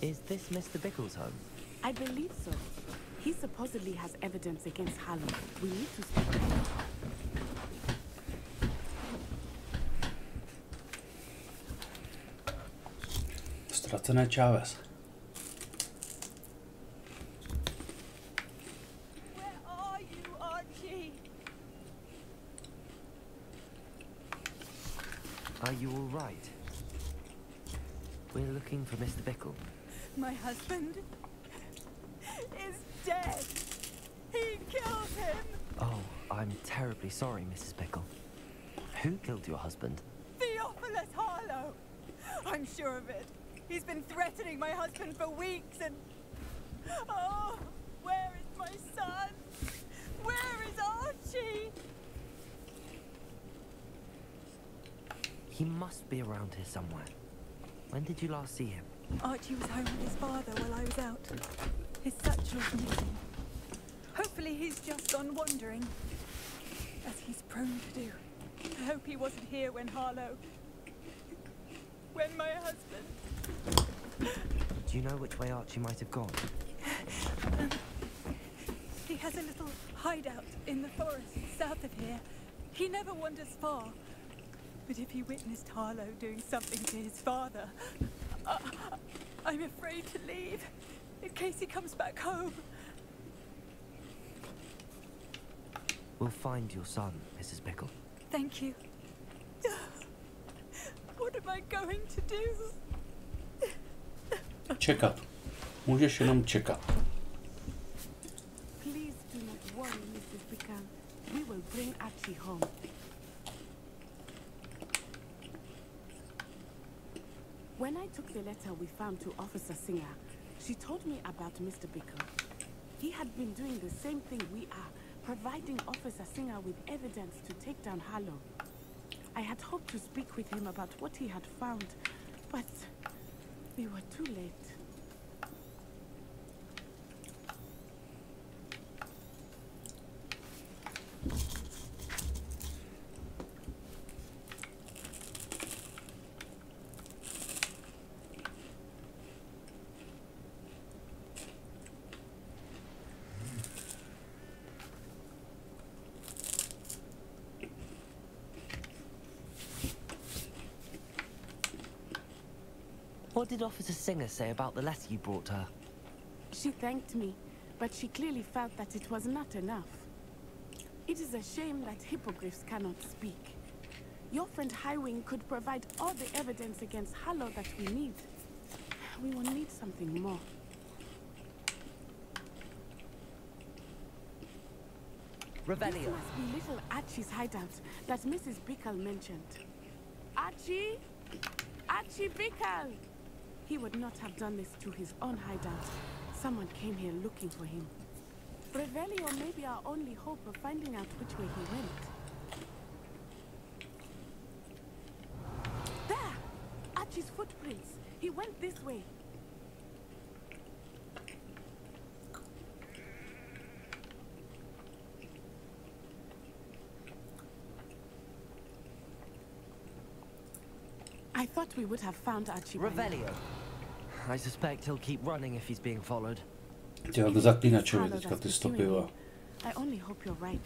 Is this Mr. Bickle's home? I believe so. He supposedly has evidence against Harlow. We need to speak to him. Ztracené Chávez. Where are you, Archie? Are you all right? We're looking for Mr. Bickle. My husband is dead. He killed him. Oh, I'm terribly sorry, Mrs. Bickle. Who killed your husband? Theophilus Harlow. I'm sure of it. He's been threatening my husband for weeks and... Oh, where is my son? Where is Archie? He must be around here somewhere. When did you last see him? Archie was home with his father while I was out. His satchel's missing. Hopefully he's just gone wandering, as he's prone to do. I hope he wasn't here when Harlow... when my husband... Do you know which way Archie might have gone? He has a little hideout in the forest south of here. He never wanders far. But if he witnessed Harlow doing something to his father, I'm afraid to leave, in case he comes back home. We'll find your son, Mrs. Bickle. Thank you. What am I going to do? Čekat. Můžeš jenom čekat. Please do not worry, Mrs. Bickle. We will bring Archie home. When I took the letter we found to Officer Singer, she told me about Mr. Bickle. He had been doing the same thing we are, providing Officer Singer with evidence to take down Harlow. I had hoped to speak with him about what he had found, but we were too late. What did Officer Singer say about the letter you brought her? She thanked me, but she clearly felt that it was not enough. It is a shame that hippogriffs cannot speak. Your friend Highwing could provide all the evidence against Harlow that we need. We will need something more. Revelio. This must be little Archie's hideout that Mrs. Bickle mentioned. Archie? Archie Bickle! He would not have done this to his own hideout. Someone came here looking for him. Revelio may be our only hope of finding out which way he went. There! Archie's footprints. He went this way. I thought we would have found Archie. Revelio. I suspect he'll keep running if he's being followed. Dělá zaklínačovi teďka ty stopy. I only hope you're right.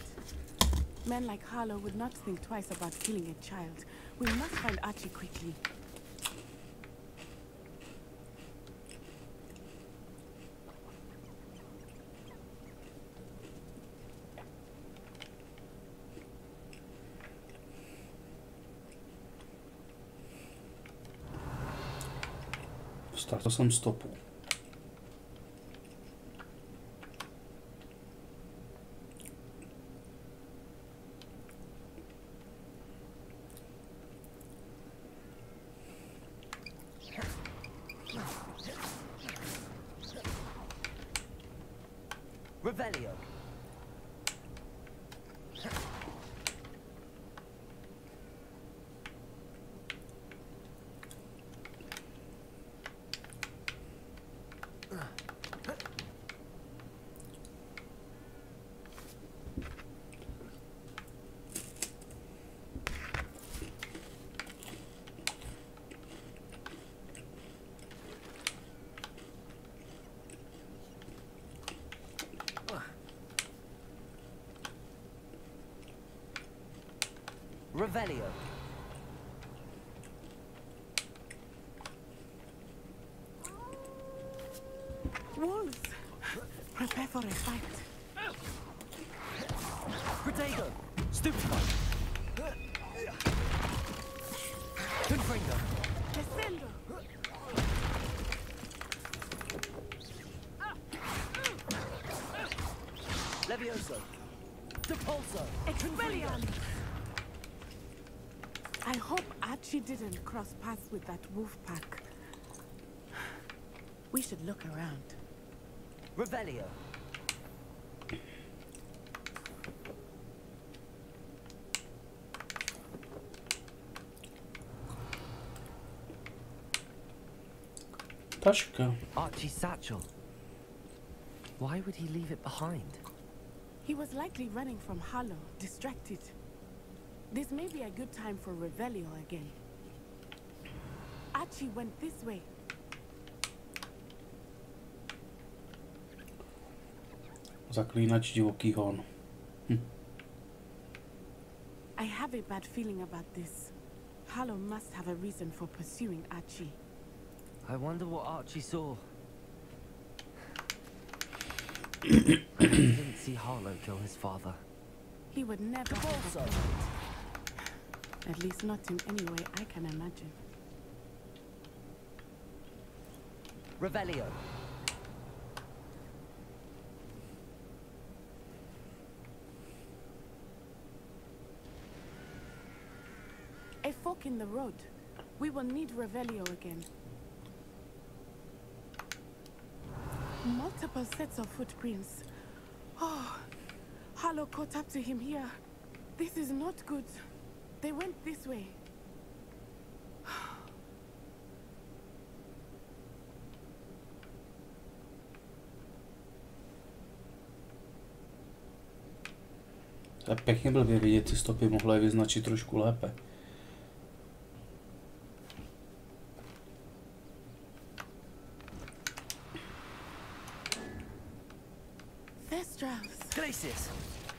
Men like Harlow would not think twice about killing a child. We must find Archie quickly. Startal jsem stopu. Revelio. Revelio. Wolves! Prepare for a fight. Potato. Stupefy. Confringo. Descendo! Levioso. Depulso. Expelliarmus! I hope Archie didn't cross paths with that wolf pack. We should look around. Revelio. Taška. Archie's satchel. Why would he leave it behind? He was likely running from Harlow, distracted. This may be a good time for Revelio again. Archie went this way. Zaklínač divoký hon. I have a bad feeling about this. Harlow must have a reason for pursuing Archie. I wonder what Archie saw. He didn't see Harlow kill his father. He would never have. At least not in any way I can imagine. Revelio. A fork in the road. We will need Revelio again. Multiple sets of footprints. Oh, Harlow caught up to him here. This is not good. They went this way. Tak pěkně blbě vidět ty stopy, mohla je vyznačit trošku lépe.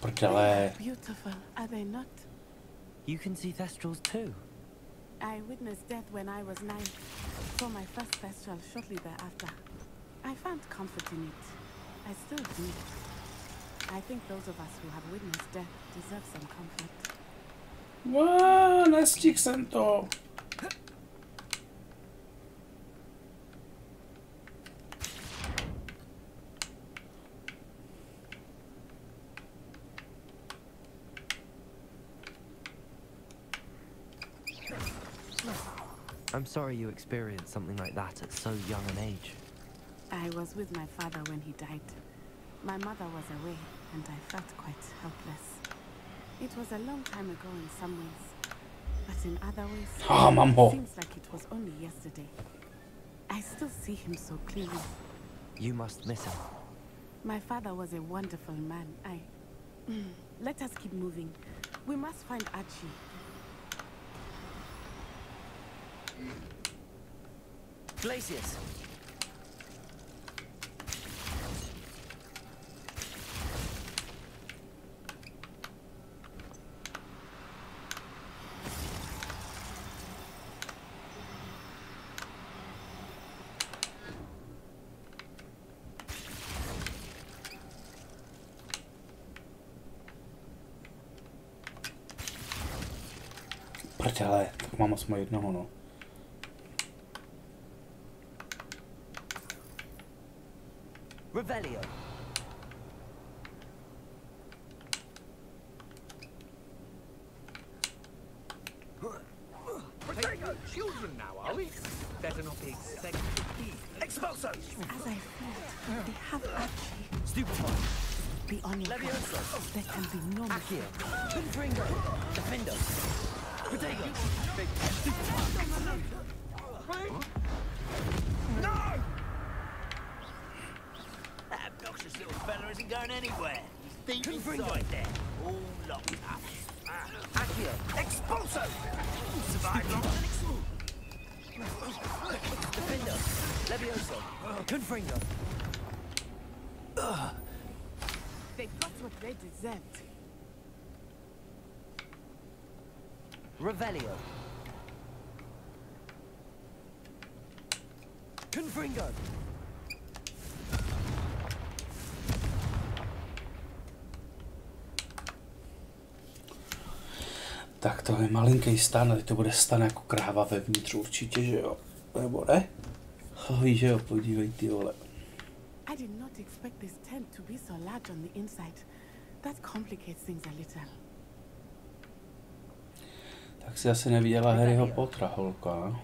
Prdele. Beautiful, are they not? You can see thestrals too. I witnessed death when I was 9. Saw my first thestral shortly thereafter. I found comfort in it. I still do. I think those of us who have witnessed death deserve some comfort. Nestihl jsem to. I'm sorry you experienced something like that at so young an age. I was with my father when he died. My mother was away, and I felt quite helpless. It was a long time ago in some ways, but in other ways, it seems like it was only yesterday. I still see him so clearly. You must miss him. My father was a wonderful man. Let us keep moving. We must find Archie. Glaciers. Prdele, tak mám aspoň jednoho, no. Revelio. We're taking children now, are we? Better not be expected to be. Expulsos! As I feared, they have Archie. Stupefy. Be on your guard. There can be no Accio. Confringo. Defendo. Protego. No! That obnoxious little fella isn't going anywhere. He's deep inside there. All locked up. Accio. Expulso! Survive longer than expelled. Defendo. Levioso. Confringo. They got what they deserved. Revelio. Confringo. Tak to je malinký stan, teď to bude stan jako kráva vevnitř určitě, že jo? Nebo ne? Víš, že jo, podívej ty vole. I did not expect this tent to be so large on the inside. That complicates things a little. Tak si asi neviděla Harryho Pottera, holka.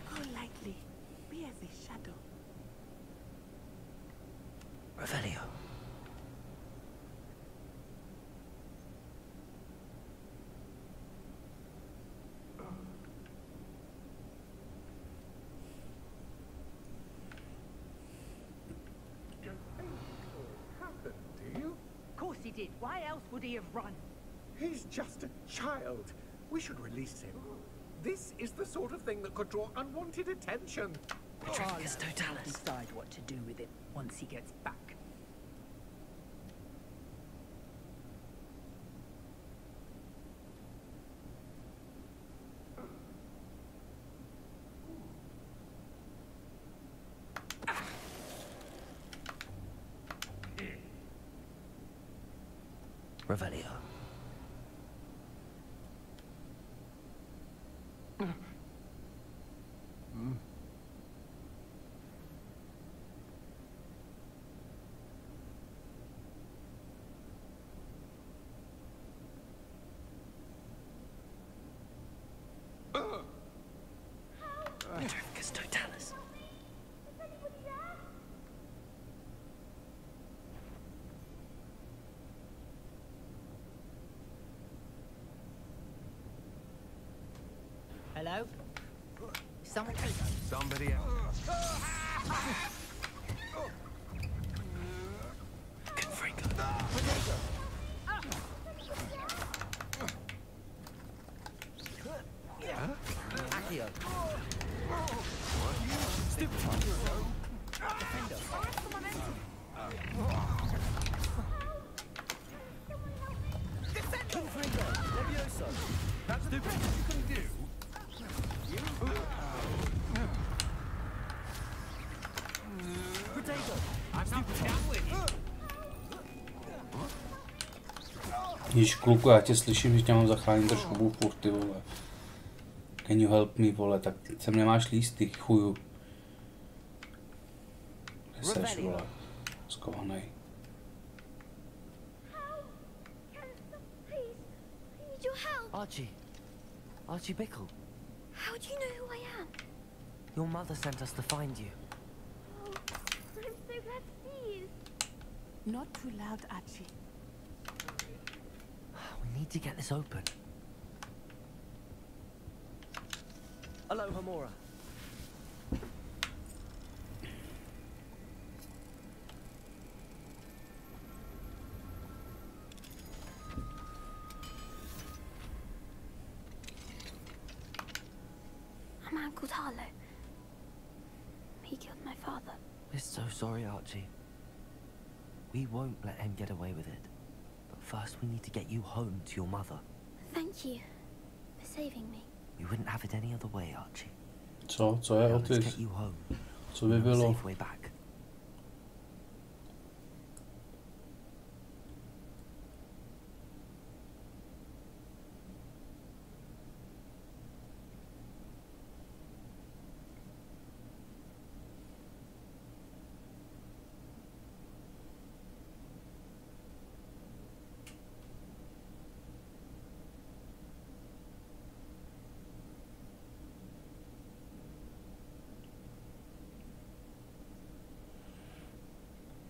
Go lightly. Be as a shadow. Revelio. Of course he did. Why else would he have run? He's just a child. We should release him. This is the sort of thing that could draw unwanted attention. I'll decide what to do with it once he gets back. Revelio. Hello? Someone Somebody else. Accio. Stupefy. Defendo. Již kluku, já tě slyším, že tě mám zachránit trošku furt, ty vole. Can you help me, vole, tak sem nemáš lísty, chuju. Kde seš, vole, skovanej. Archie Bickle. How do you know who I am? Your mother sent us to find you. Oh, I'm so glad to see you. Not too loud, Archie. We need to get this open. Hello, Hamora. A man called Harlow. He killed my father. We're so sorry, Archie. We won't let him get away with it. But first we need to get you home to your mother. Thank you for saving me. We wouldn't have it any other way, Archie. Co je Otis? Co by bylo? Safe way back.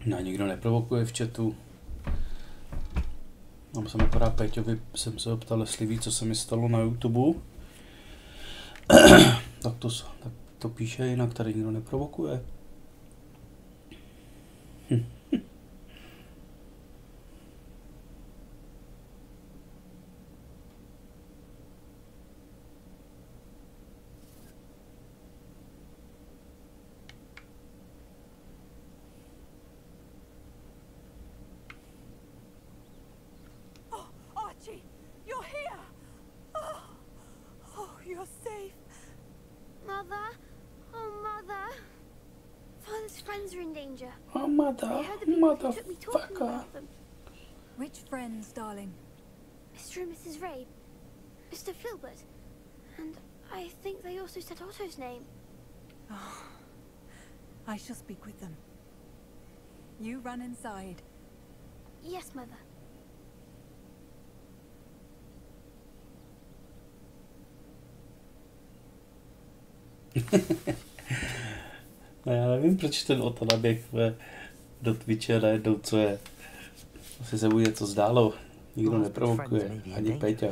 No, nikdo neprovokuje v chatu. Mám se napadá Péťovi, jsem se optal, jestli ví, co se mi stalo na YouTube. tak to píše, jinak tady nikdo neprovokuje. Oh, motherfucker. Which friends, darling? Mr. and Mrs. Ray, Mr. Filbert, and I think they also said Otto's name. Oh, I shall speak with them. You run inside. Yes, Mother. No, já nevím, proč ten Otto naběh do Twitche najednou, co je. Asi se mu něco zdálo. Nikdo neprovokuje, ani Péťa.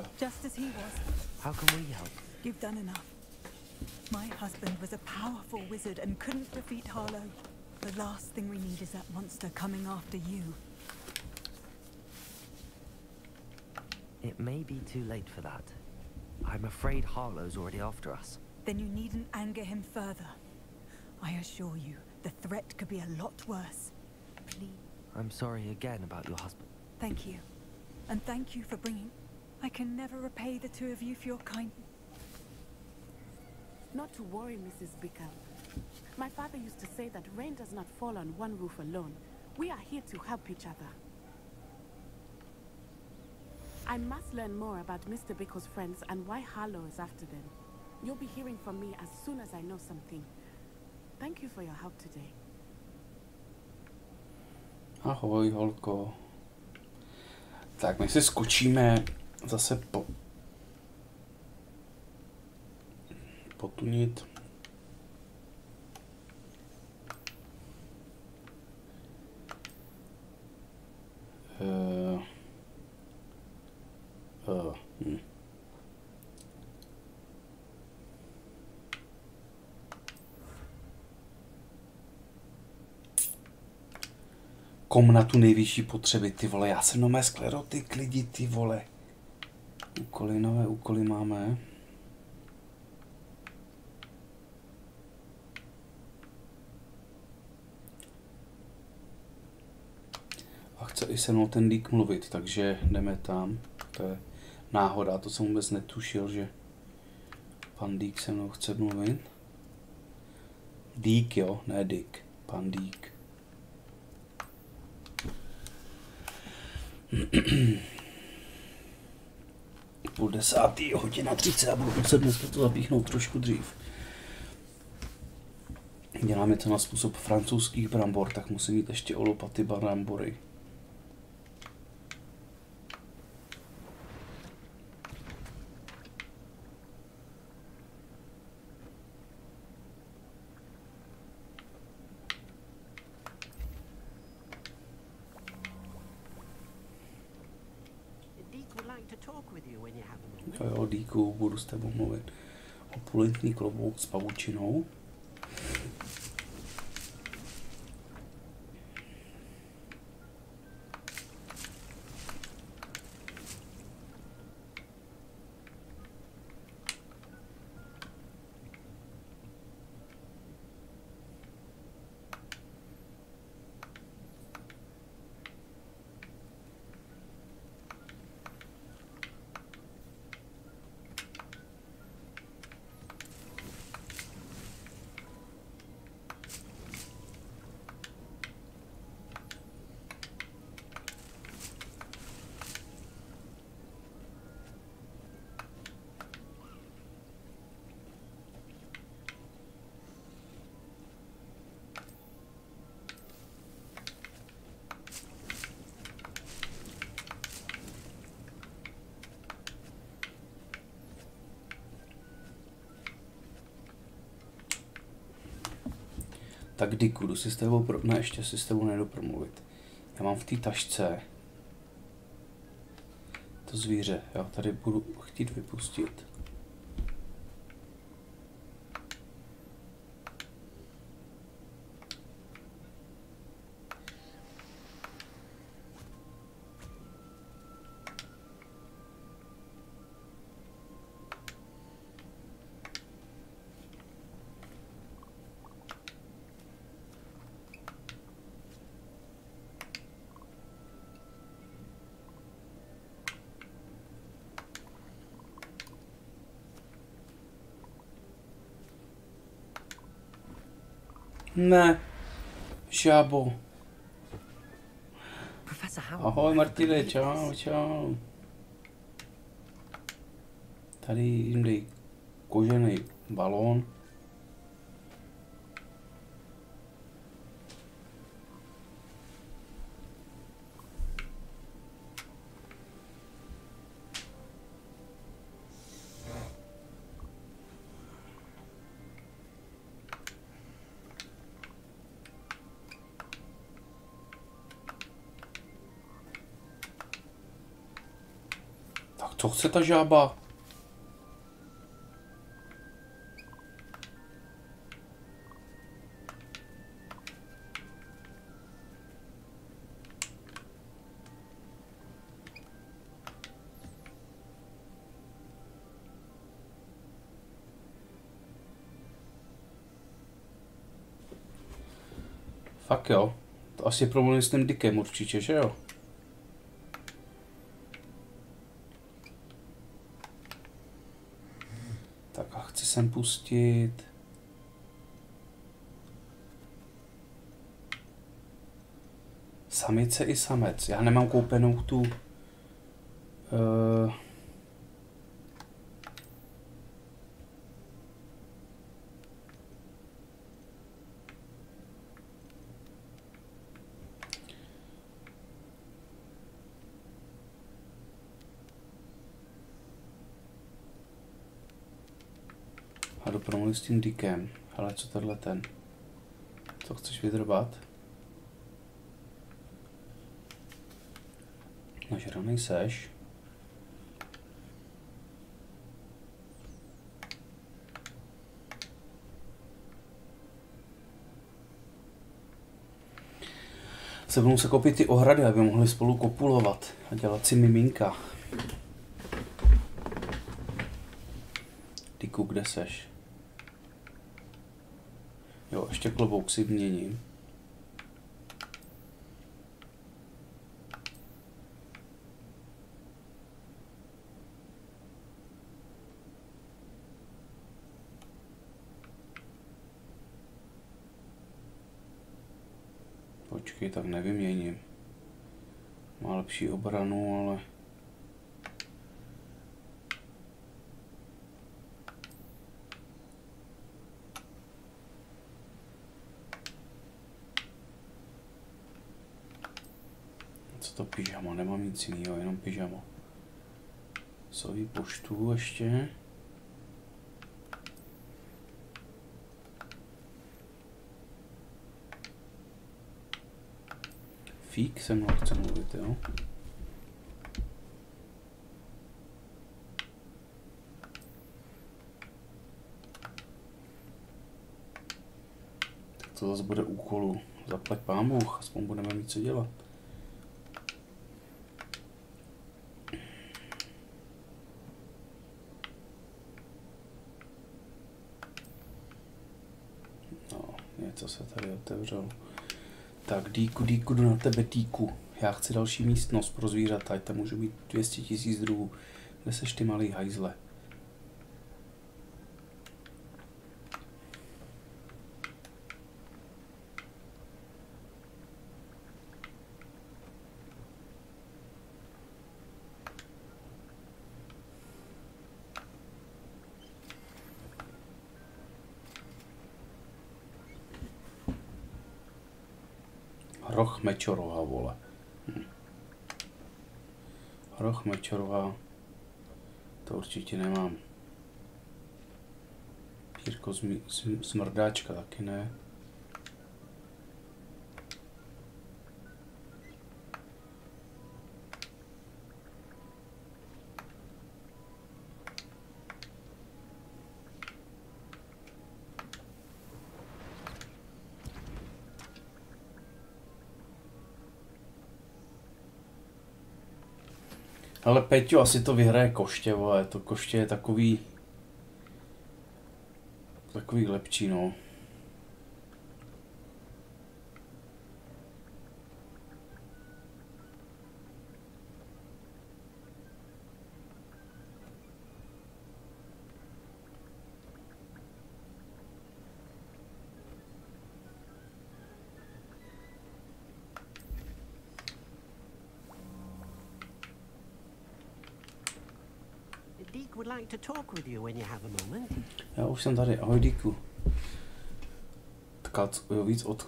How can we help? You've done enough. My husband was a powerful wizard and couldn't defeat Harlow. The last thing we need is that monster coming after you. It may be too late for that. I'm afraid Harlow's already after us. Then you needn't anger him further. I assure you, the threat could be a lot worse. Please. I'm sorry again about your husband. Thank you. And thank you for bringing... I can never repay the two of you for your kindness. Not to worry, Mrs. Bickle. My father used to say that rain does not fall on one roof alone. We are here to help each other. I must learn more about Mr. Bickle's friends and why Harlow is after them. You'll be hearing from me as soon as I know something. Thank you for your help today. Ahoj, holko. Tak, my si skočíme zase potunit. Komnatu nejvyšší potřeby, ty vole, já jsem nomé sklerotik, lidi, ty vole. Úkoly, nové úkoly máme. A chce i se mnou ten dík mluvit, takže jdeme tam. To je náhoda, to jsem vůbec netušil, že pan Dík se mnou chce mluvit. Dík, jo, ne Dick, pan Dík. Půl 10:30 a budu muset dneska to zapíchnout trošku dřív. Dělám něco na způsob francouzských brambor, tak musím mít ještě o lopaty brambory. Jo, Díku, budu s tebou mluvit. Opulentní klobouk s pavučinou. Tak Díku, jdu si s tebou ne, ještě si s tebou nejdu promluvit. Já mám v té tašce to zvíře, já tady budu chtít vypustit. Ne, žábo. Ahoj Martine, čau, čau. Tady jim dej kožený balón. Co chce ta žába? Fakt jo. To asi je problém s tím Dickem určitě, že jo? Sem pustit. Samice i samec. Já nemám koupenou tu a jdu promluvit s tím Dickem. Ale co tohle ten? Co chceš vydrbat? Nažranej seš. Se budou se kopit ty ohrady, aby mohli spolu kopulovat a dělat si miminka. Díku, kde seš? Jo, ještě klobouk si měním. Počkej, tak nevyměním. Má lepší obranu, ale... Co to pyžamo? Nemám nic jiného, jenom pyžamo. Soví poštu ještě. Fík se mnou chce mluvit, jo? Tak to zase bude úkolu. Zaplať pán Bůh, aspoň budeme mít co dělat. No, něco se tady otevřelo. Tak, Díku, jdu na tebe, Díku. Já chci další místnost pro zvířata, ať tam můžu být 200 000 druhů. Kde seš ty malý hajzle? Roh Mečorová, vole. Roh Mečorová. To určitě nemám. Pírko smrdáčka taky ne. Ale Peťo, asi to vyhraje Koště, vole, to Koště je takový lepší, no. Dík would like to talk with you when you have a moment. Já už jsem tady, ahoj Díku. Víc od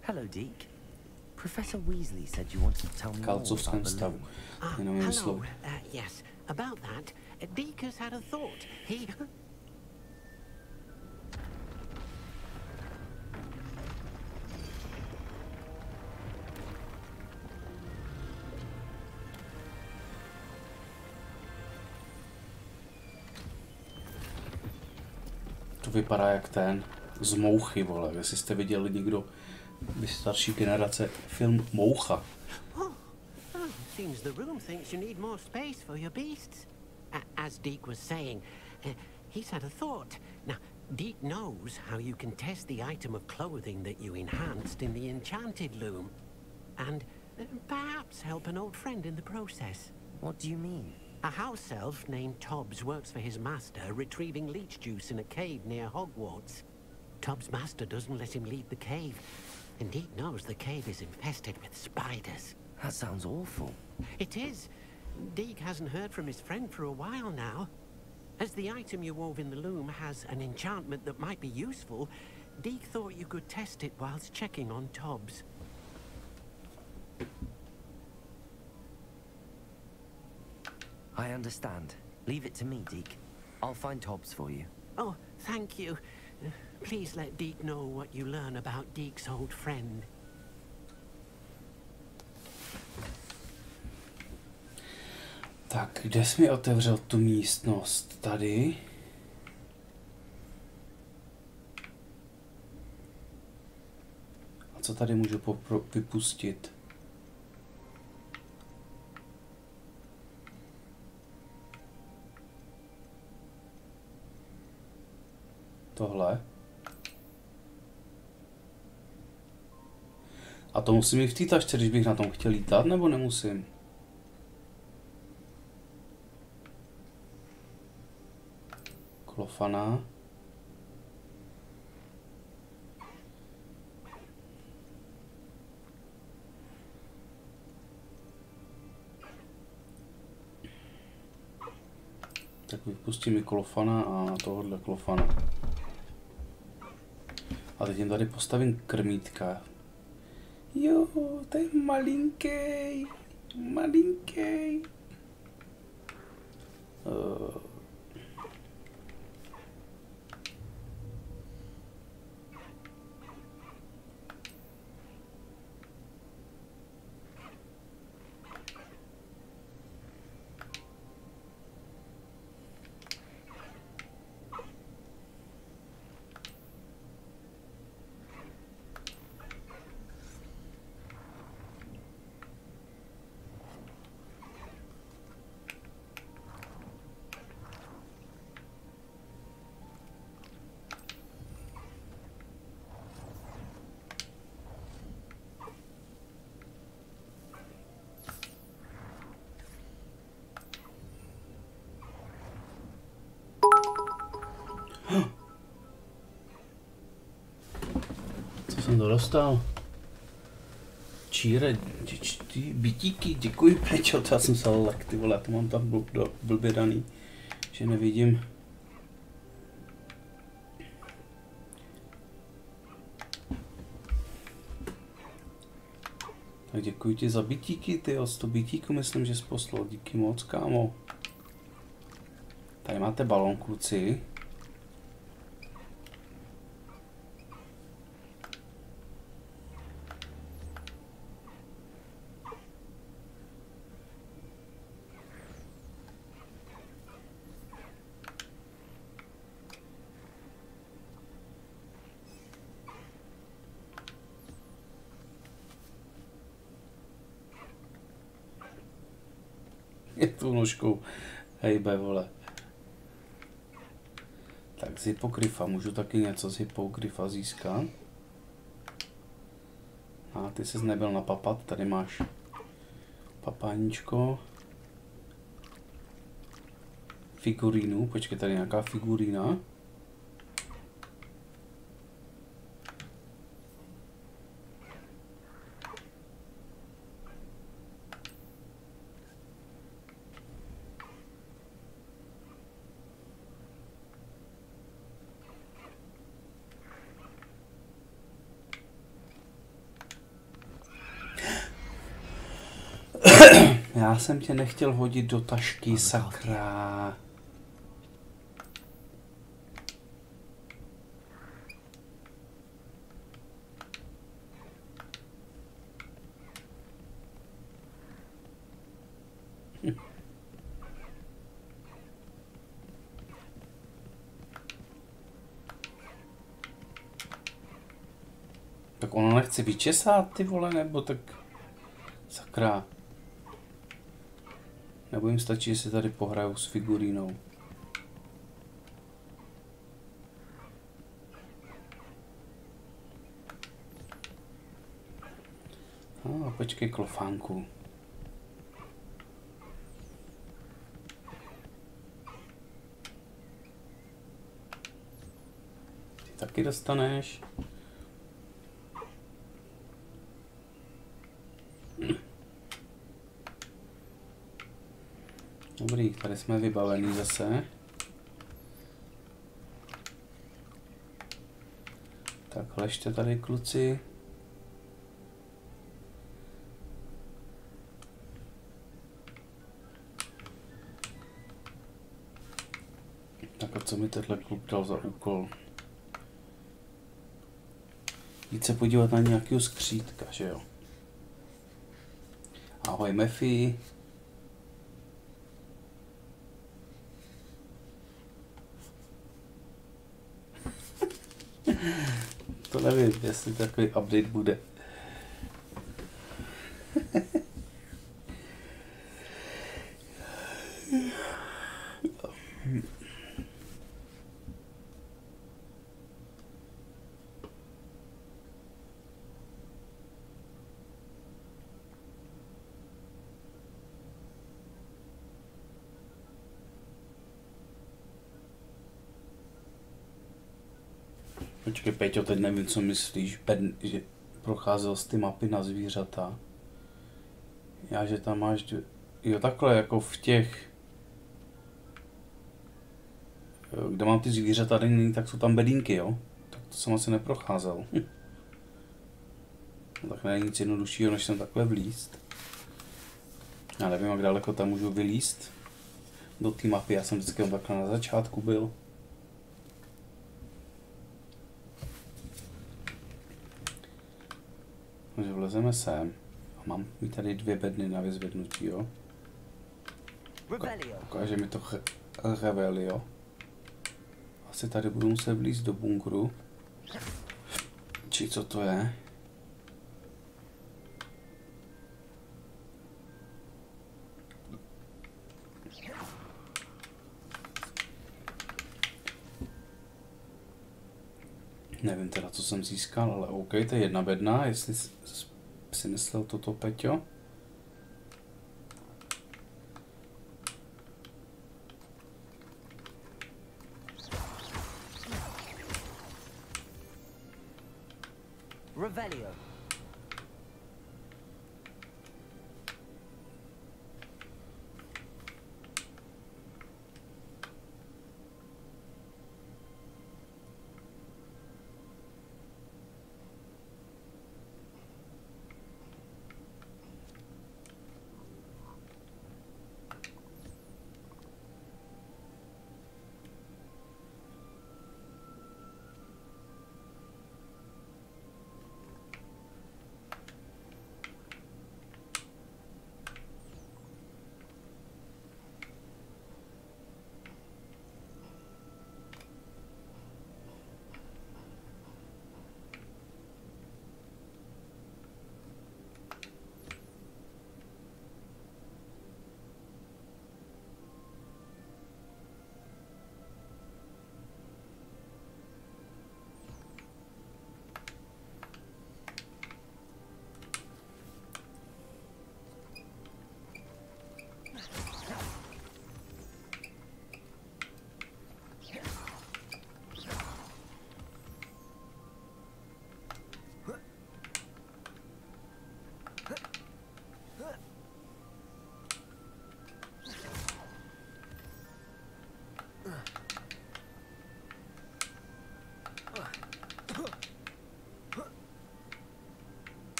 Hello, Dík. Professor Weasley said you wanted to tell me more about the stavu. Hello, yes, about that, Dík has had a thought. He... To vypadá jak ten z Mouchy, vole. Jestli jste viděli někdo starší generace film Moucha. Seems the room thinks you need more space for your beasts. As Dík was saying, he's had a thought. Now, Dík knows how you can test the item of clothing that you enhanced in the enchanted loom. And perhaps help an old friend in the process. What do you mean? A house elf named Tobbs works for his master, retrieving leech juice in a cave near Hogwarts. Tobbs' master doesn't let him leave the cave, and Dík knows the cave is infested with spiders. That sounds awful. It is. Dík hasn't heard from his friend for a while now. As the item you wove in the loom has an enchantment that might be useful, Dík thought you could test it whilst checking on Tobbs. I understand. Leave it to me, Dík. I'll find Tobbs for you. Oh, thank you. Please let Dík know what you learn about Dík's old friend. Tak, kde jsi mi otevřel tu místnost? Tady. A co tady můžu vypustit? Tohle. A to musím i v té tašce, když bych na tom chtěl lítat, nebo nemusím? Klofana. Tak vypustím i klofana a tohohle klofana. A teď jim tady postavím krmítka. Jo, to je malinký. Malinký. Co jsem to dostal? Číre, bytíky, děkuji Peťo, to já jsem se lek, ty vole, to mám tam blbě daný, že nevidím. Tak děkuji ti za bytíky, ty 100 bytíků myslím, že jsi poslal, díky moc, kámo. Tady máte balón, kluci. Je tu nožkou. Hejbe, vole. Tak z hypogryfa, můžu taky něco z hypogryfa získat. A ty ses nebyl napapat, tady máš papáníčko. Figurínu, počkej, tady nějaká figurína. Já jsem tě nechtěl hodit do tašky, sakra. Tak ono nechce vyčesat, ty vole, nebo tak... Sakra. Nebo jim stačí, že si tady pohrajou s figurínou. Počkej, klofánku. Ty taky dostaneš. Dobrý, tady jsme vybavení zase. Tak ležte tady, kluci. Tak a co mi tenhle kluk dal za úkol? Jít se podívat na nějakého skřítka, že jo? Ahoj, Mefi. To nevím, jestli takový update bude. Počkej, Peťo, teď nevím, co myslíš, že procházel z ty mapy na zvířata. Já, že tam máš... Jo, takhle, jako v těch... kde mám ty zvířata, tady není, tak jsou tam bedínky, jo? Tak to jsem asi neprocházel. Tak není nic jednoduššího, než jsem takhle vlízt. Já nevím, jak daleko tam můžu vylízt do té mapy, já jsem vždycky takhle na začátku byl. Takže vlezeme sem. A mám tady 2 bedny na vyzvednutí, jo? Ukáže mi to Revelio. Asi tady budu muset vlízt do bunkru. Či co to je? Nevím teda, co jsem získal, ale OK, to je 1 bedna, jestli si myslel toto, Peťo. Revelio.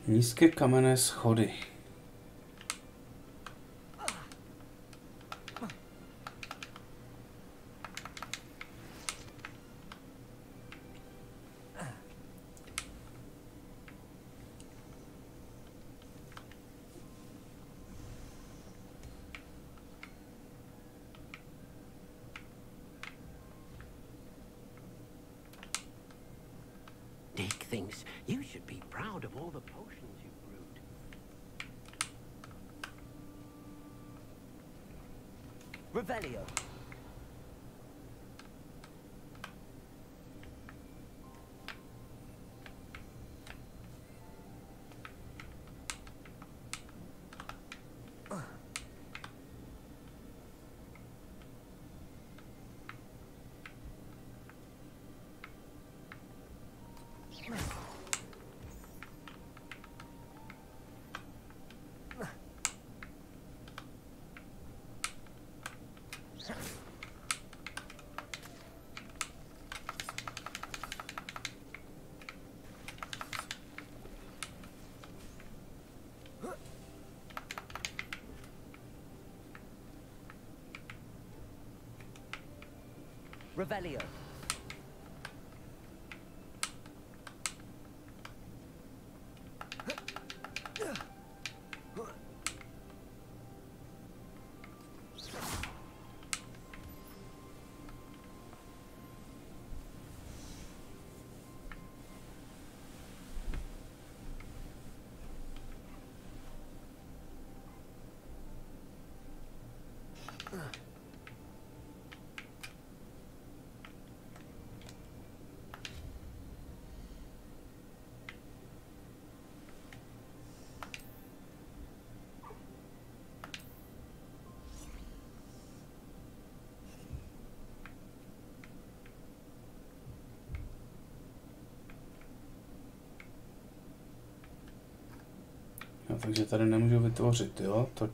Nízké kamenné schody. Dick thinks you should be proud of all the potions you've brewed. Revelio. Revelio. No, takže tady nemůžu vytvořit, jo, tak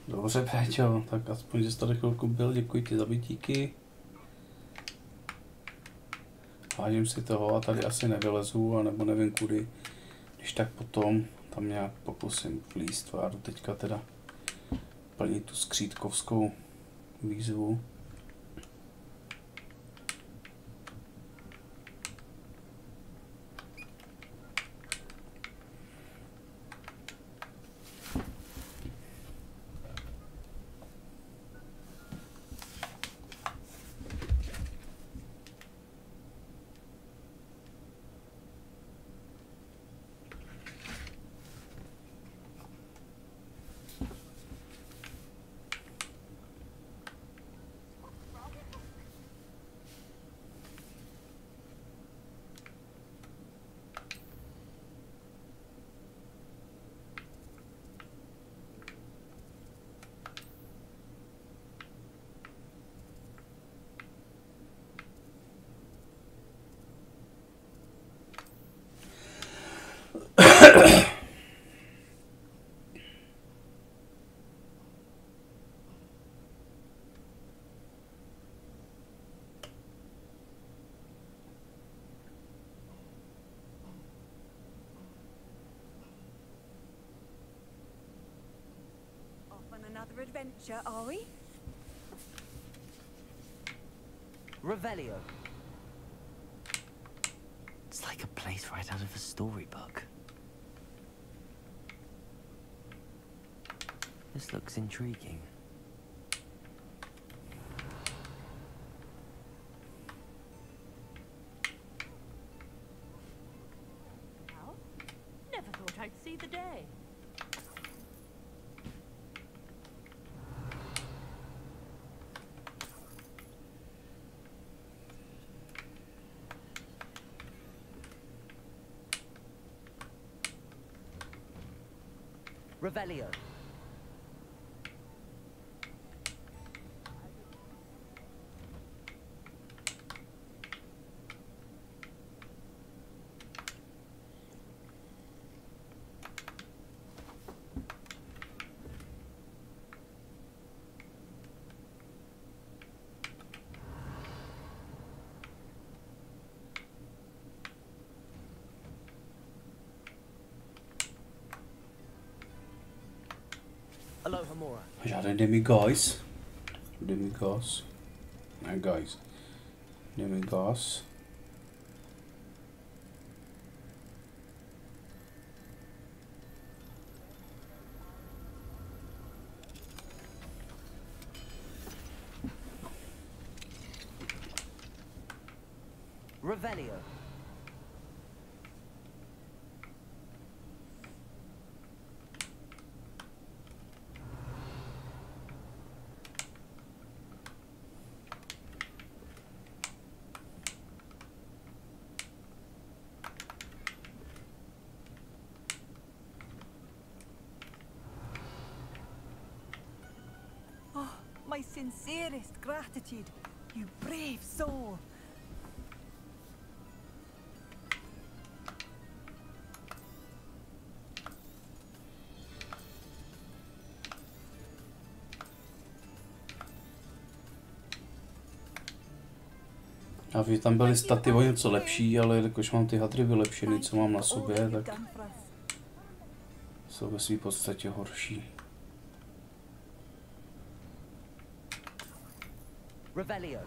Dobře, Péťo, tak aspoň, že jsi tady chvilku byl, děkuji ti za bytíky. Vážím si toho a tady asi nevylezu, anebo nevím kudy. Když tak potom tam nějak pokusím vlízt. Já jdu teďka teda plnit tu skřítkovskou výzvu. Another adventure, are we? Revelio. It's like a place right out of a storybook. This looks intriguing. Well, never thought I'd see the day. Revelio. Aloha Mora. Žádný demiguys. Demiguys. Ne, guys. Demiguys. Revelio. My sincerest gratitude, you brave soul. A vy tam byly staty o něco lepší, ale jakož mám ty hadry vylepšený, co mám na sobě, tak jsou ve svým podstatě horší. Revelio.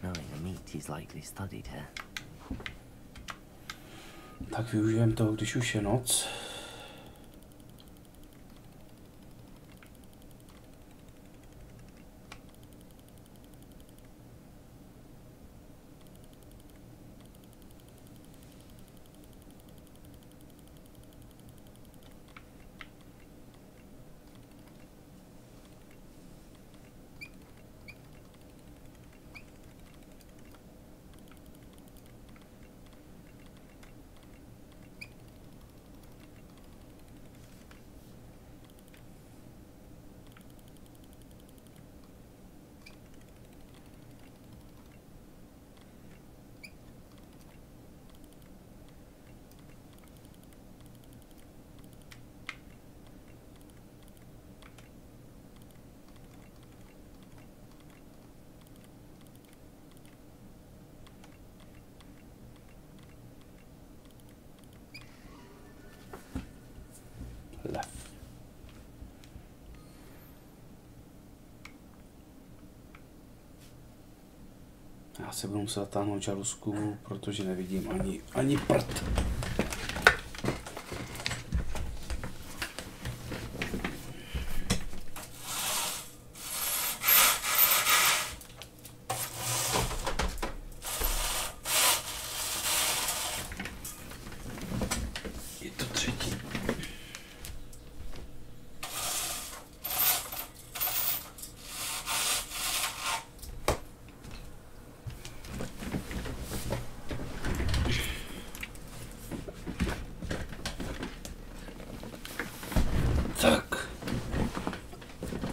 Knowing the meat, he's likely studied here. Tak využijeme toho, když už je noc. lev. Já se budu muset zatáhnout žaluzku, protože nevidím ani prd.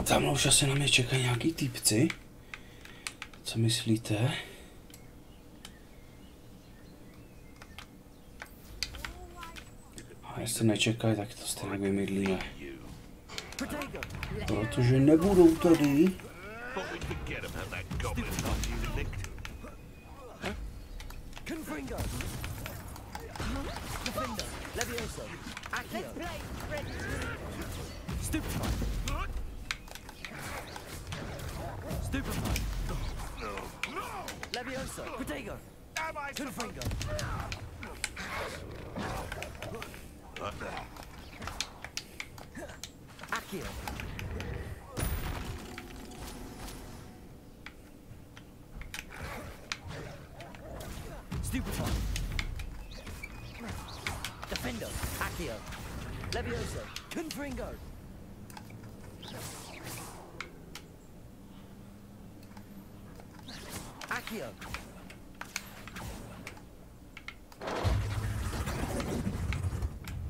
Tamhle už asi na mě čekají nějaký týpci. Co myslíte? A jestli nečekají, tak to stejně vymydlíme. Protože nebudou tady. Levioso, Protego, Confringo. Accio. Stupefy. Defendo, Accio. Levioso, Confringo. Accio.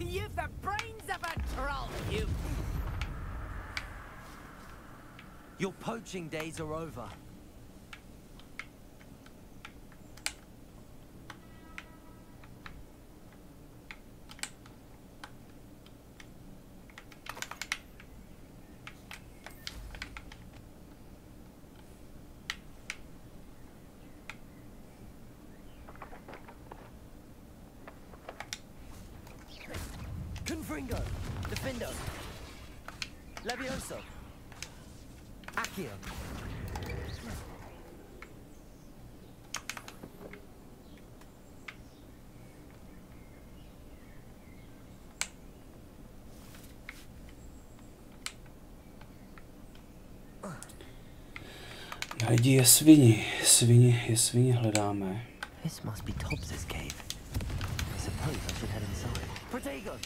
You've the brains of a troll, you. Your poaching days are over. Confringo, Defendo, Levioso, Accio. Najdi jesvini hledáme. This must be Tobbs's cave. I suppose I should head inside. Protego.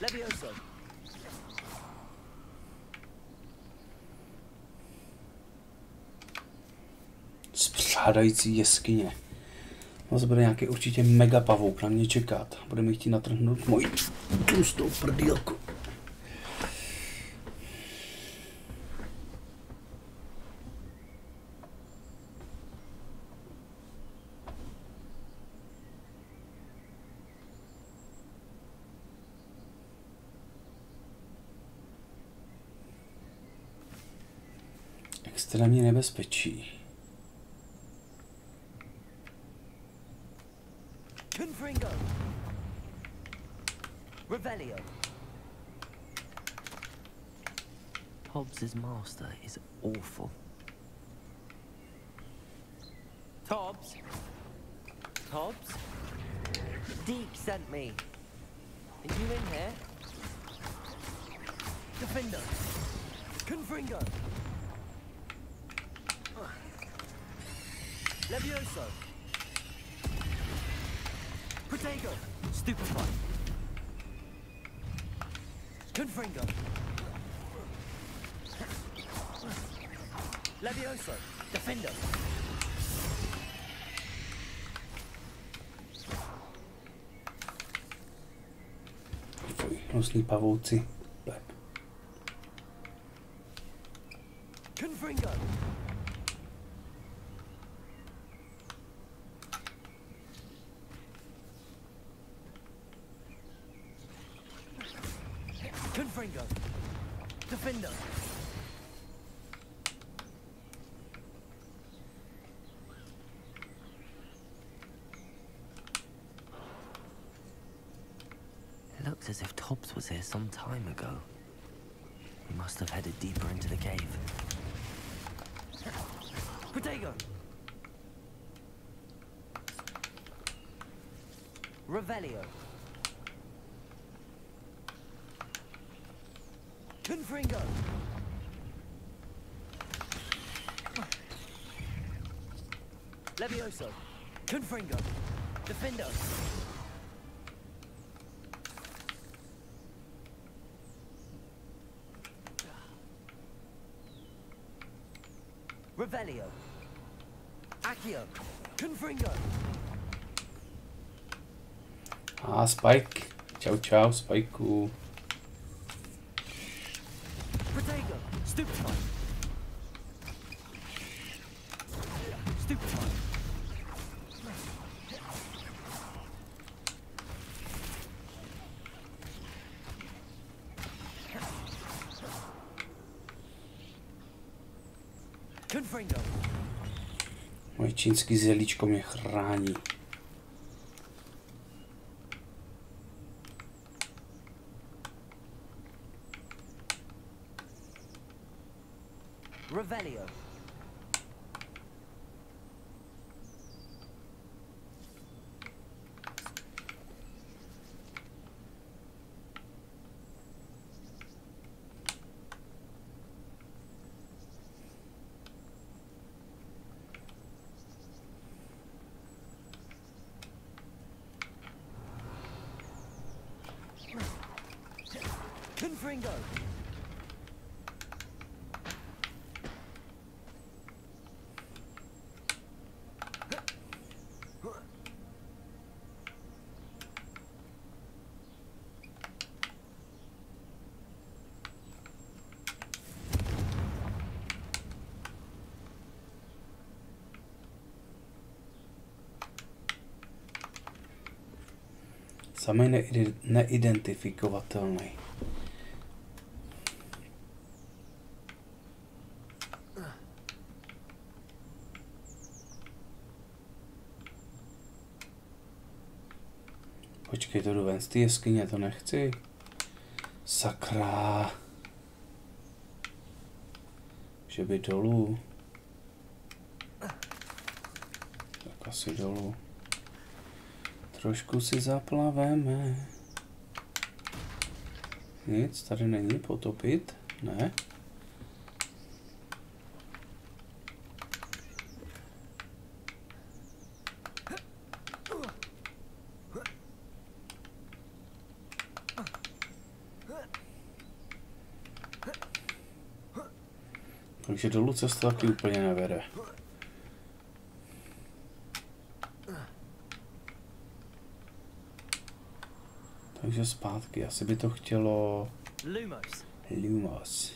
Levioso. Spřádající jeskyně. Zase bude nějaký určitě mega pavouk na mě čekat. Bude mi chtít natrhnout moji tlustou prdýlku. Extrémní nebezpečí. Confringo. Revelio. Tobbs's master is awful. Tobbs? Tobbs? Deep sent me. Are you in here? Defendo. Confringo. Levioso. Protego. Stupefy. Confringo. Levioso. Defendo. Fuj, hnusný pavouci. Confringo. Confringo. Defendo. It looks as if Tobbs was here some time ago. He must have headed deeper into the cave. Protego! Revelio. Confringo. Levioso. Confringo. Defendo. Revelio. Accio. Confringo. Spike. Čau, čau, Spikeu. Protego. Stoop time. Stoop time. Confringo. Moje čínský zelíčko mě chrání. Revelio. Confringo. Samý neidentifikovatelný. Počkej, to jdu ven z té jeskyně, to nechci. Sakra. Že by dolů. Tak asi dolů. Trošku si zaplaveme. Nic, tady není potopit, ne? Takže dolů cesta taky úplně nevede. Takže zpátky, asi by to chtělo... Lumos.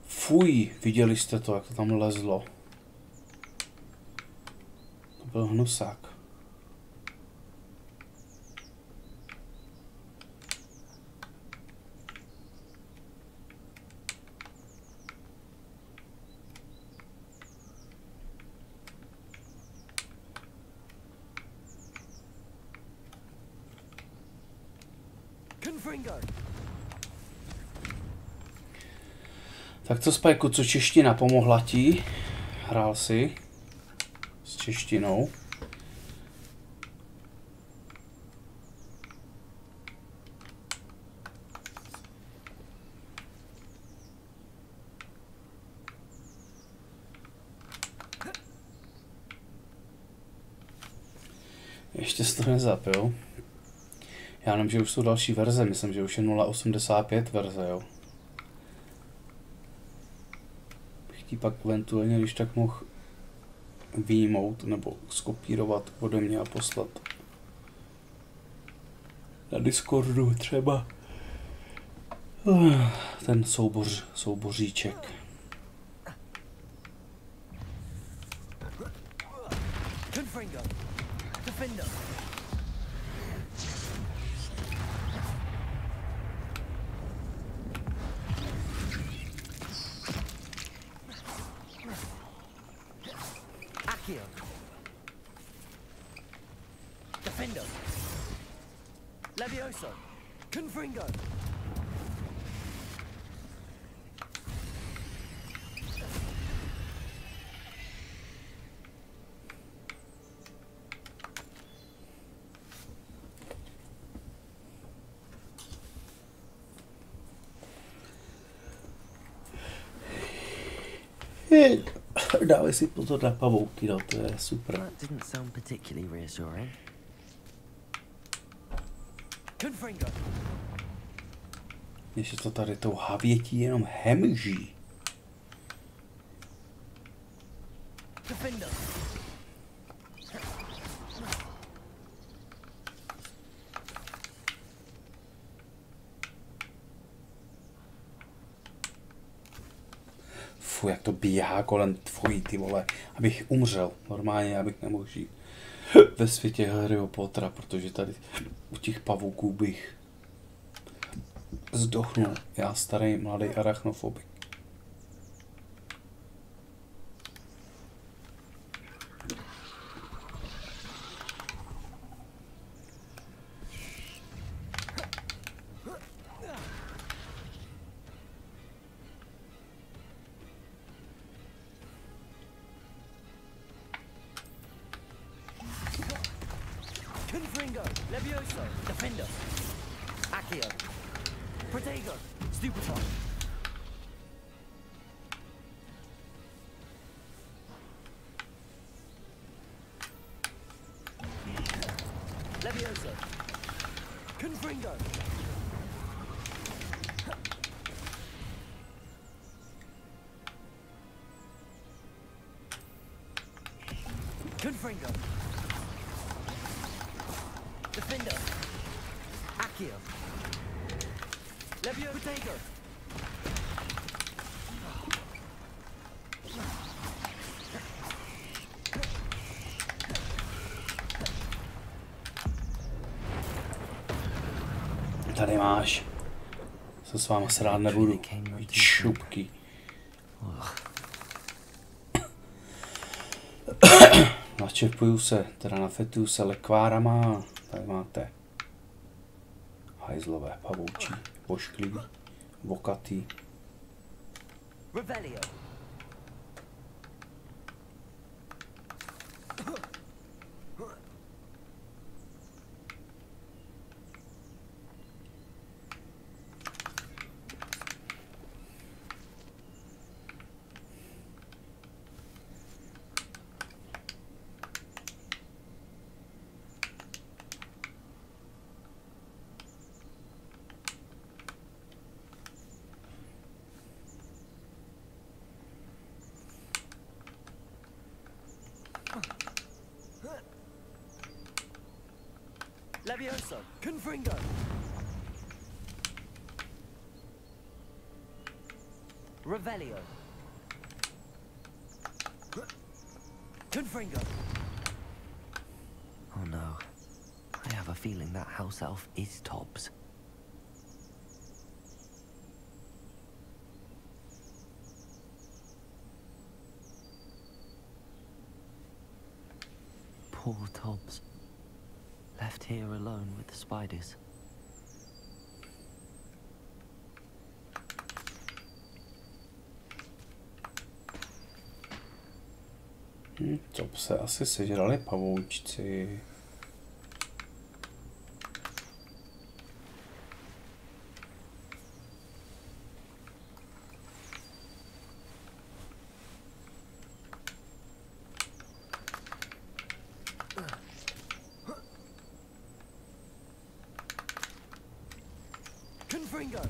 Fuj, viděli jste to, jak to tam lezlo. To byl hnusák. Tak co, Spajku, co čeština pomohla ti? Hrál si s češtinou. Ještě jsi to nezapil. Já nevím, že už jsou další verze, myslím, že už je 0.85 verze, jo. Ti pak eventuálně, když tak mohl vyjmout nebo skopírovat ode mě a poslat na Discordu třeba ten souboříček. Accio. Defender. Levioso. Confringo. Dávej si pozor na pavouky, no, to je super. That didn't sound particularly reassuring. Confringo. Ještě to tady tou havětí jenom hemží. Defender. Fuj, jak to běhá kolem tvojí, ty vole, abych umřel. Normálně, abych nemohl žít ve světě Harryho Pottera, protože tady u těch pavouků bych zdochnul. Já starý mladý arachnofobik. Confringo. Levioso. Defender. Accio. Protego. Stupefy. Levioso. Confringo. Confringo. Defender. Accio. Levio. Protego. Tady máš. Se s váma srát nebudu. Šupky. Načepuju se, teda nafetuju se lekvárama. Tady máte hajzlové pavoučí, vošklivý, vokatý. Revelio. Levioso. Confringo. Revelio. Confringo. Oh no. I have a feeling that house elf is Tobbs. Poor Tobbs. Left here alone with the spiders. To se asi sežrali pavoučci. Confringo.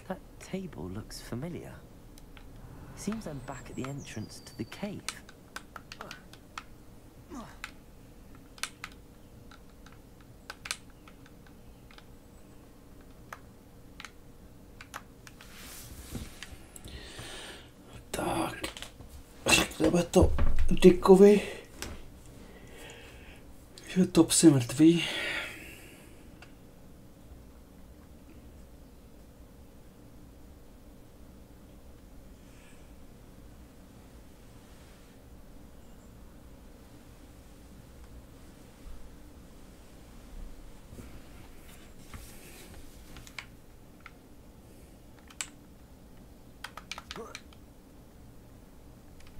That table looks familiar. Seems I'm back at the entrance to the cave. Tak, řekneme to Dickovi, že to psy mrtví.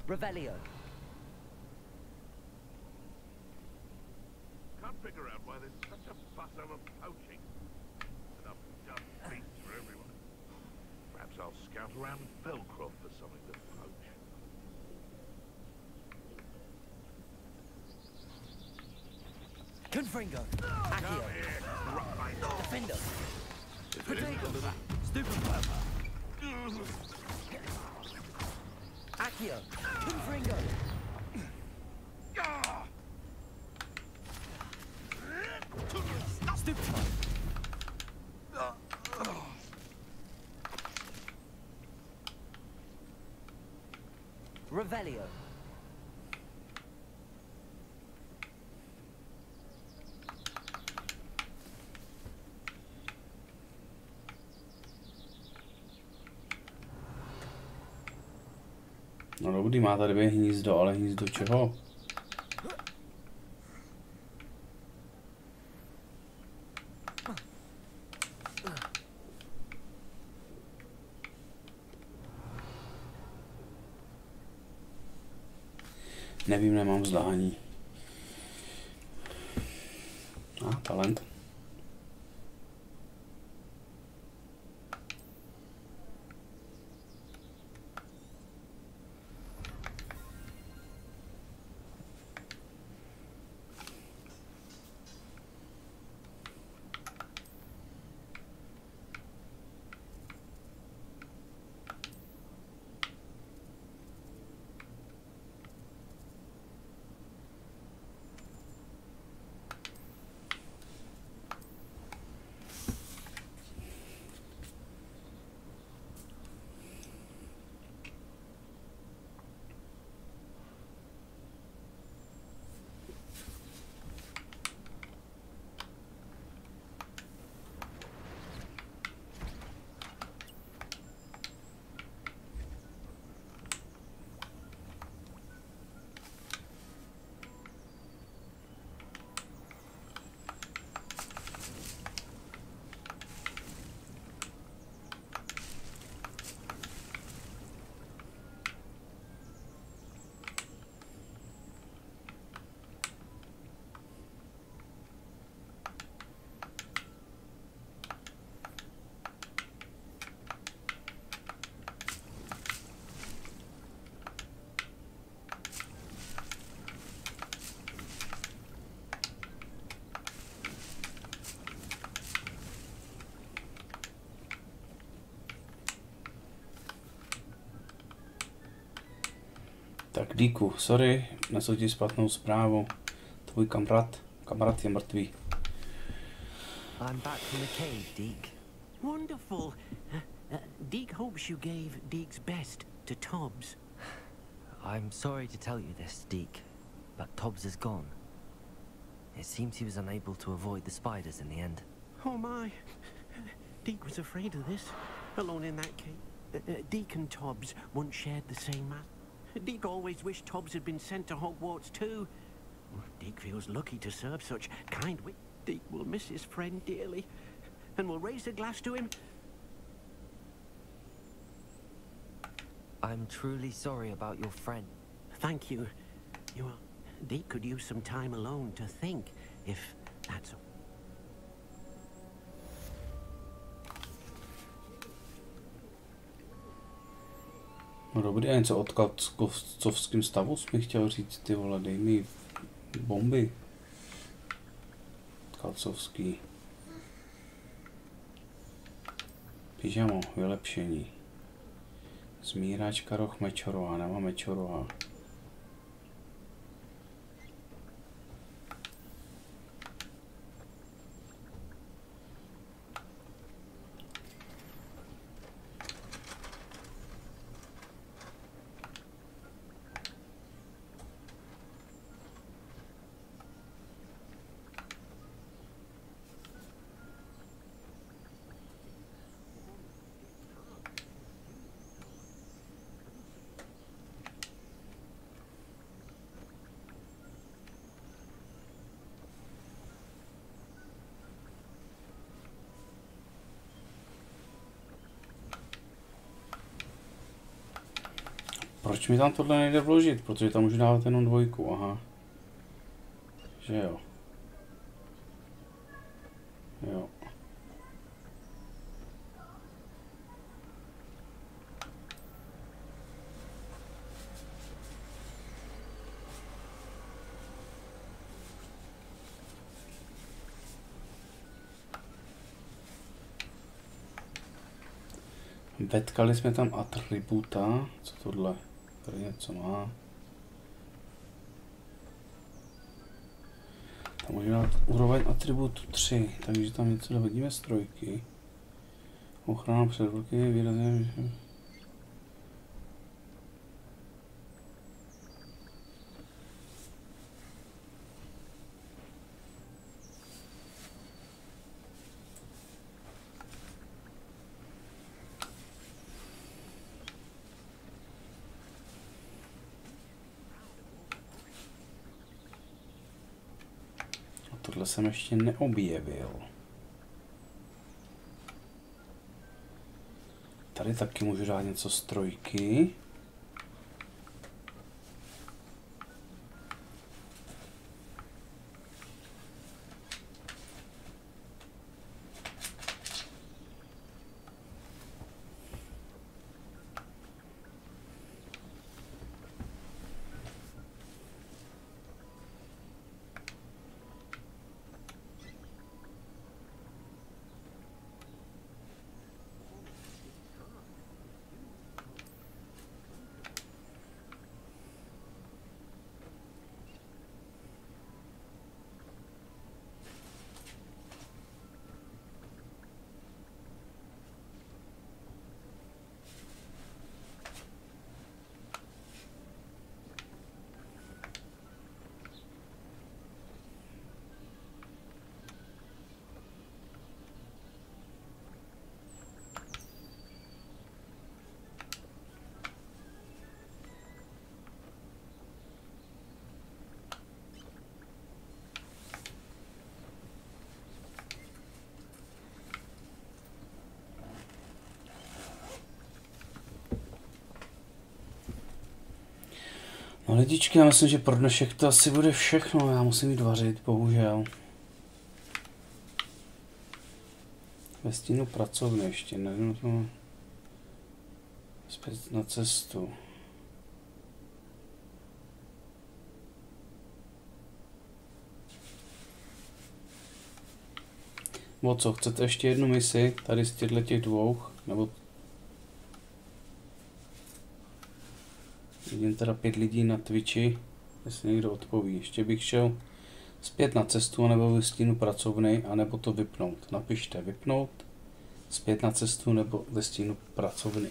Revelio. Can't figure out why there's such a fuss over poaching. Enough dumb beasts for everyone. Perhaps I'll scout around Belcroft for something to poach. Confringo. Accio. Defender. Potato. Stupid. Accio. Confringo. Stupid. Revelio. No dobrý, má tady být hnízdo, ale hnízdo čeho? Nevím, nemám zdání. Talent. Tak Díku, sorry, nesu ti špatnou zprávu. Tvůj kamarád je mrtvý. I'm back from the cave, Deke. Wonderful. Deke hopes you gave Deke's best to Tobbs. I'm sorry to tell you this, Deke, but Tobbs is gone. It seems he was unable to avoid the spiders in the end. Oh my. Deke was afraid of this. Alone in that cave. Deke and Tobbs once shared the same master. Deke always wished Tobbs had been sent to Hogwarts too. Deke feels lucky to serve such kind wit. Deke will miss his friend dearly, and will raise a glass to him. I'm truly sorry about your friend. Thank you. Deke could use some time alone to think, if that's all. No dobrý, a něco o tkacovském stavu jsi mi chtěl říct, ty vole, dej mi bomby. Tkacovský. Pyžamo, vylepšení. Zmíračka, roh, mečorová, nemám mečorová. Proč mi tam tohle nejde vložit? Protože tam můžu dávat jenom 2, aha. Že jo. Jo. Vetkali jsme tam atributa, co tohle? Tady něco má. Tam můžeme dát úroveň atributu 3, takže tam něco dohodíme z 3. Ochrana před velkými výrazem. Tohle jsem ještě neobjevil. Tady taky můžu dát něco z 3. No lidičky, já myslím, že pro dnešek to asi bude všechno, já musím jít vařit, bohužel. Ve stínu pracovny ještě, nevím, to zpět na cestu. No co, chcete ještě jednu misi, tady z těch 2, nebo... Vidím teda 5 lidí na Twitchi, jestli někdo odpoví. Ještě bych šel zpět na cestu, nebo ve stínu pracovny, anebo to vypnout. Napište vypnout, zpět na cestu, nebo ve stínu pracovny.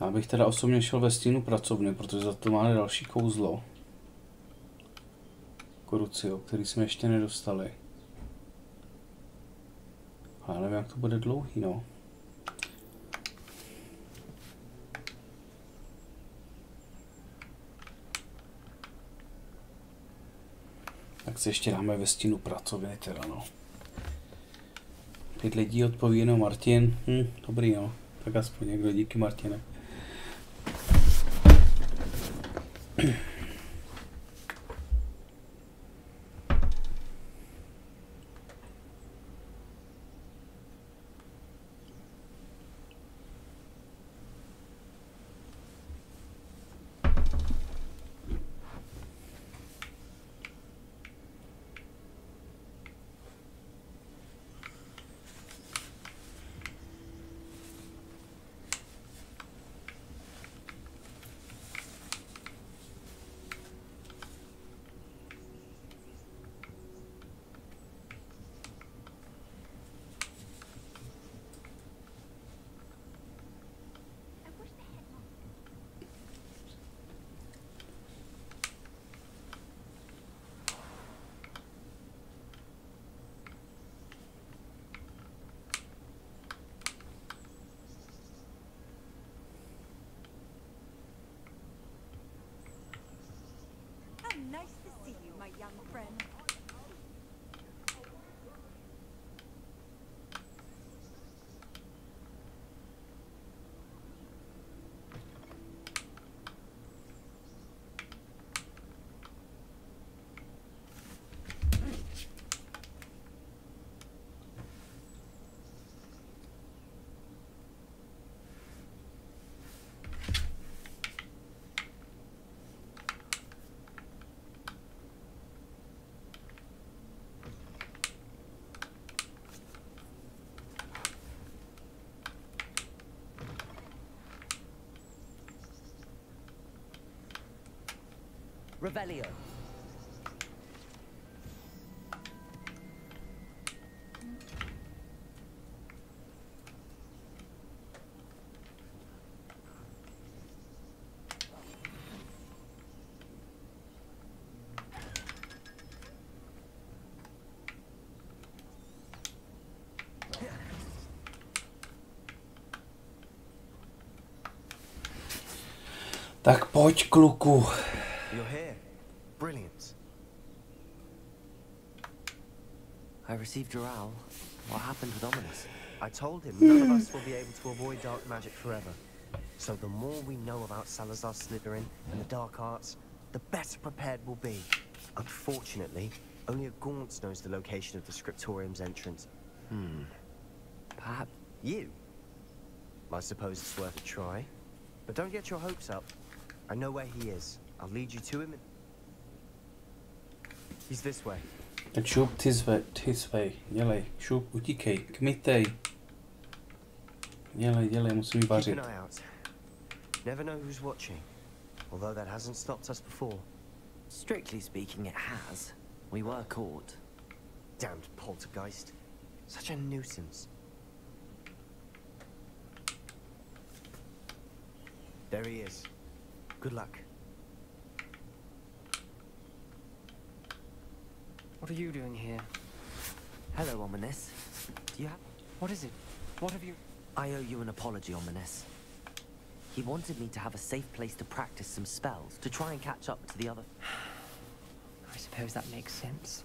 Já bych teda osobně šel ve stínu pracovny, protože za to máme další kouzlo. Korucio, který jsme ještě nedostali. Ale nevím, jak to bude dlouhý, no. Tak si ještě dáme ve stínu pracovny teda, no. 5 lidí odpoví jenom Martin. Dobrý, no. Tak aspoň někdo, díky Martine. Revelio. Tak pojď, kluku. You're here. Brilliant. I received your owl. What happened with Ominous? I told him none of us will be able to avoid dark magic forever. So the more we know about Salazar Slytherin and the dark arts, the better prepared we'll be. Unfortunately, only a Gaunt knows the location of the scriptorium's entrance. Perhaps you? I suppose it's worth a try. But don't get your hopes up. I know where he is. I'll lead you to him. He's this way. Tak šup, his way. Dělej, šup, utíkej, kmitej. Dělej, musím jí vařit. Keep an eye out. Never know who's watching. Although that hasn't stopped us before. Strictly speaking, it has. We were caught. Damned poltergeist. Such a nuisance. There he is. Good luck. What are you doing here? Hello, Ominous. Do you have... What is it? What have you... I owe you an apology, Ominous. He wanted me to have a safe place to practice some spells, to try and catch up to the other... I suppose that makes sense.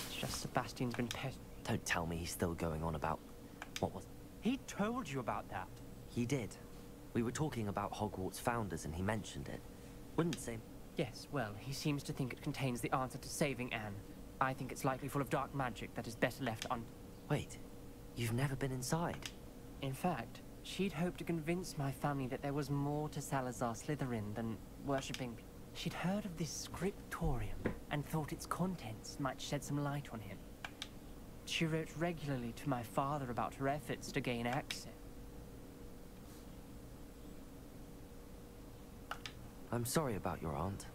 It's just Sebastian's been pest... Don't tell me he's still going on about... What was... He told you about that? He did. We were talking about Hogwarts founders and he mentioned it. Wouldn't say... Yes, well, he seems to think it contains the answer to saving Anne. I think it's likely full of dark magic that is better left un... Wait, you've never been inside? In fact, she'd hoped to convince my family that there was more to Salazar Slytherin than worshipping... She'd heard of this scriptorium and thought its contents might shed some light on him. She wrote regularly to my father about her efforts to gain access. I'm sorry about your aunt.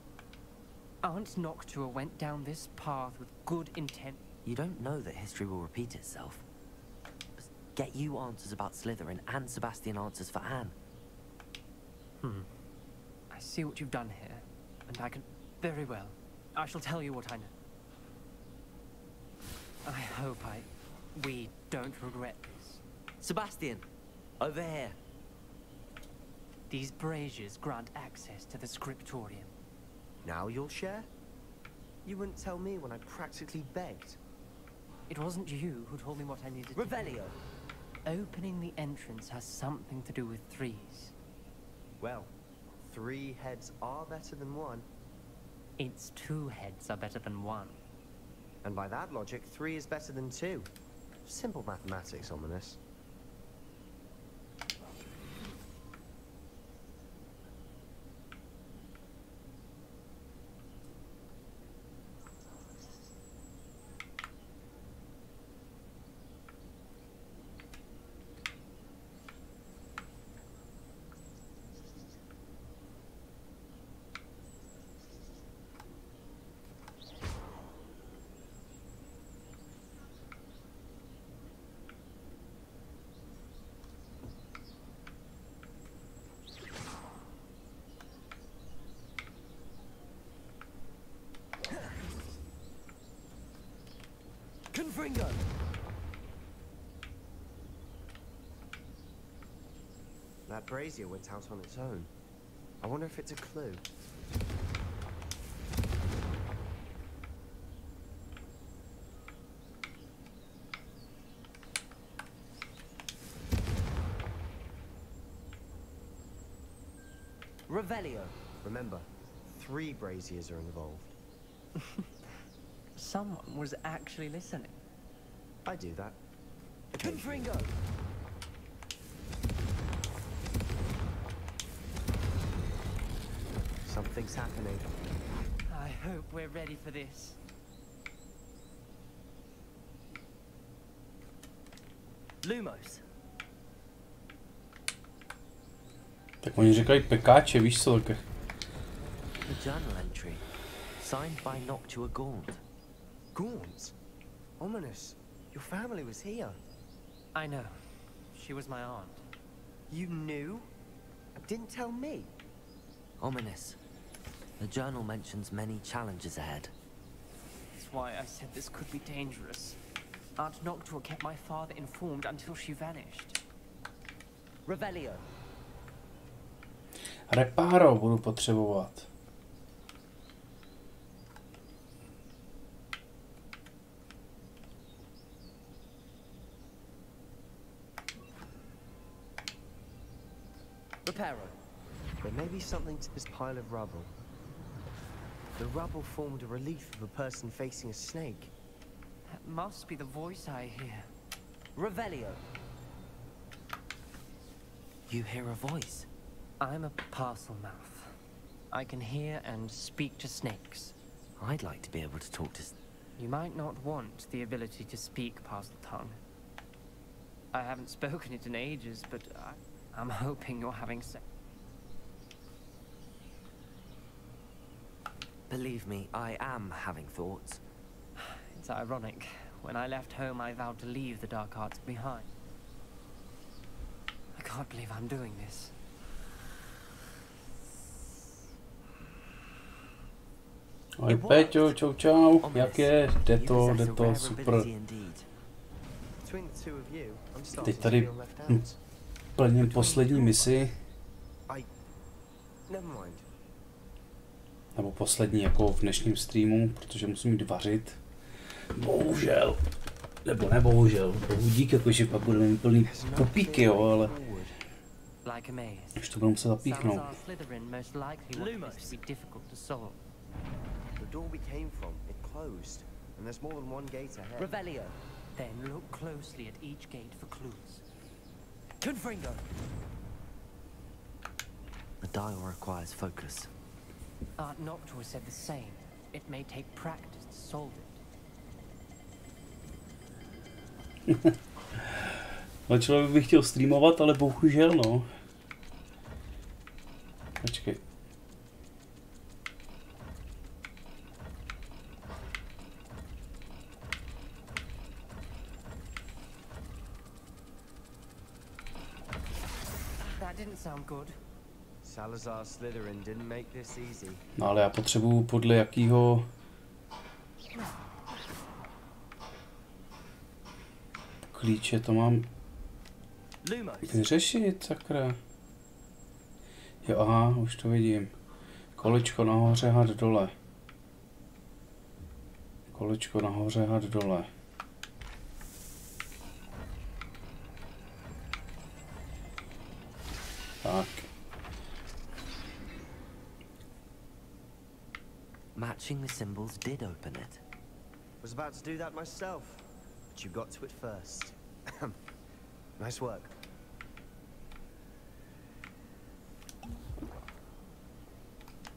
Aunt Noctua went down this path with good intent. You don't know that history will repeat itself. Get you answers about Slytherin and Sebastian answers for Anne. I see what you've done here, and I can... Very well. I shall tell you what I know. I hope we don't regret this. Sebastian, over here. These braziers grant access to the scriptorium. Now you'll share? You wouldn't tell me when I practically begged. It wasn't you who told me what I needed. Revelio. Opening the entrance has something to do with threes. Well, 3 heads are better than 1. Its 2 heads are better than 1. And by that logic, 3 is better than 2. Simple mathematics, Ominous. Confringo! That brazier went out on its own. I wonder if it's a clue. Revelio. Remember, 3 braziers are involved. Someone was actually listening. I do that. Confringo! Something's happening. I hope we're ready for this. Lumos. Tak oni říkají pekáče, víš co? The journal entry. Signed by Noctua Gaunt. Gaunt? Ominous. Your family was here. I know. She was my aunt. You knew? Didn't tell me? Ominous. The journal mentions many challenges ahead. That's why I said this could be dangerous. Aunt Noctua kept my father informed until she vanished. Revelio. Repáro budu potřebovat. Reparo. There may be something to this pile of rubble. The rubble formed a relief of a person facing a snake. That must be the voice I hear. Revelio. You hear a voice? I'm a parcel mouth. I can hear and speak to snakes. I'd like to be able to talk to... You might not want the ability to speak parcel tongue. I haven't spoken it in ages, but I'm hoping you're having sex. Believe me, I am having thoughts. It's ironic. When I left home, I vowed to leave the dark arts behind. I can't believe I'm doing this. Ahoj Péťo, čau čau, jak je? Jde to, super. Teď tady plním poslední misi. Nebo poslední jako v dnešním streamu, protože musím jít vařit. Bohužel. Nebo nebohužel. Díky, jakože pak budeme mít plný pupíky, jo, ale... Už to budu muset zapíchnout. The door we came from, it closed, and there's more than one gate ahead. Revelio. Then look closely at each gate for clues. Confringo. The dial requires focus. Aunt Noctua said the same. It may take practice to solve it. Ale člověk by chtěl streamovat, ale bohužel no. Počkej. Salazar Slytherin didn't make this easy. No ale já potřebuju podle jakýho klíče to mám vyřešit, sakra. Jo, aha, už to vidím. Kolečko nahoře, had dole. Kolečko nahoře, had dole. Tak. Matching the symbols did open it. Was about to do that myself, but you got to it first. Nice work.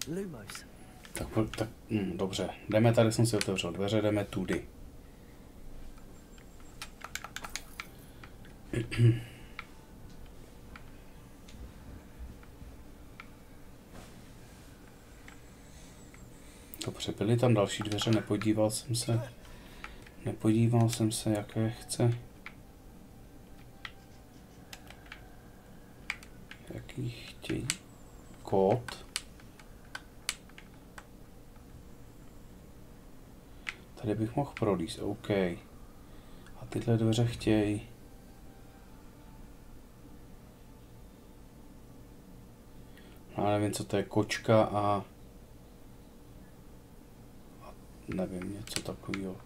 Lumos. Tak dobře. Jdeme, tady jsem si otevřel dveře, jdeme tudy. Dobře, byly tam další dveře, nepodíval jsem se, jaké chce. Jaký chtějí? Kód. Tady bych mohl prolíst, OK. A tyhle dveře chtějí. No, nevím, co to je, kočka a nevím, něco takového.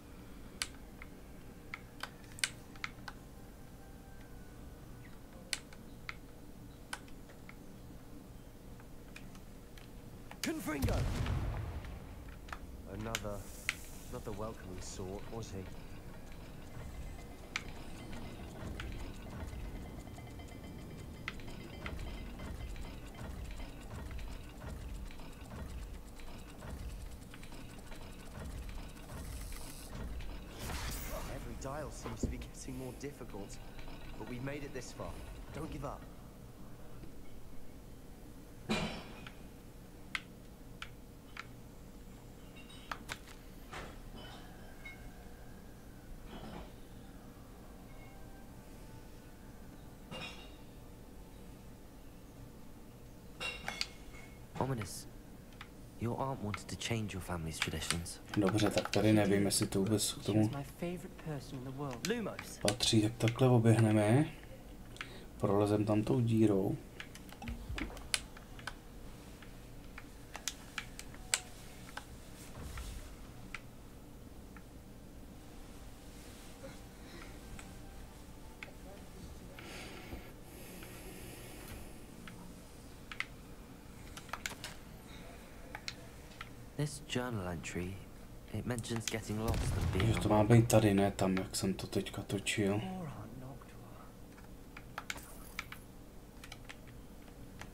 Confringo. Another, not the welcoming sort, was he? Every dial seems to be getting more difficult, but we've made it this far. Don't give up. Ominous. Your aunt wanted to change your family's traditions. Dobře, tak tady nevím, jestli to vůbec k tomu patří, tak takhle oběhneme. Prolezem tam tou dírou. This journal entry, it mentions getting lost and being. Takže to má být tady, ne tam, jak jsem to teďka točil.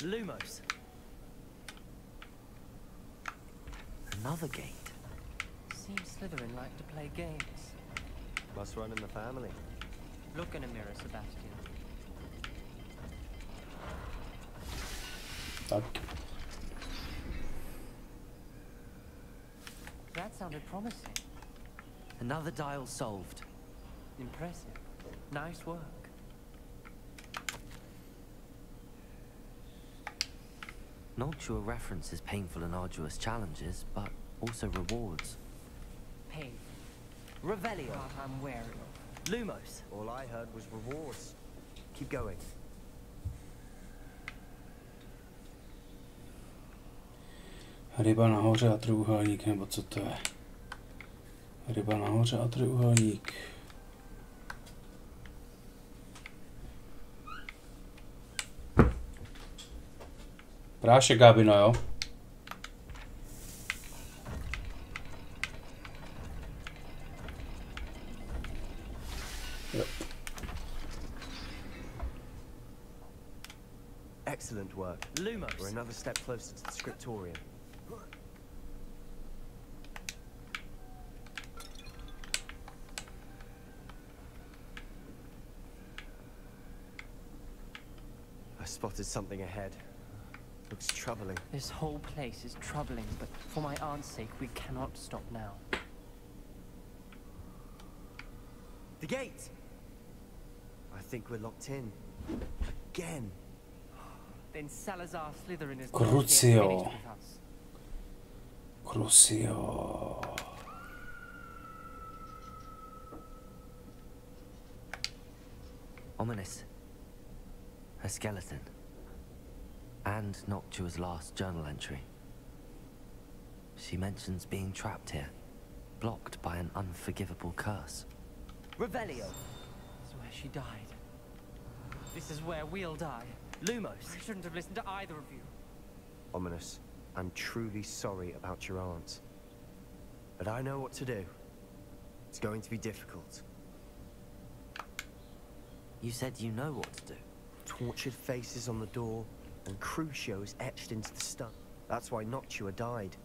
Lumos. Another gate. Seems Slytherin like to play games. Must run in the family. Look in a mirror, Sebastian. Tak. That sounded promising. Another dial solved. Impressive. Nice work. Noctua references painful and arduous challenges, but also rewards. Pain. Revelio. I'm wary of. Lumos. All I heard was rewards. Keep going. Ryba nahoře a trojúhelník, nebo co to je? Ryba nahoře a trojúhelník. Prášek, Gábino, jo? Jo. Excellent work. Lumos. We're another step closer to the scriptorium. I spotted something ahead. Looks troubling. This whole place is troubling, but for my aunt's sake, we cannot stop now. The gate! I think we're locked in. Again. Then Salazar Slytherin is Crucio. finished with us. Crucio. Ominous. A skeleton. And Noctua's last journal entry. She mentions being trapped here, blocked by an unforgivable curse. Revelio. That's where she died. This is where we'll die. Lumos. I shouldn't have listened to either of you. Ominous, I'm truly sorry about your aunt. But I know what to do. It's going to be difficult. You said you know what to do. Tortured faces on the door, and Crucio is etched into the stone. That's why Noctua died.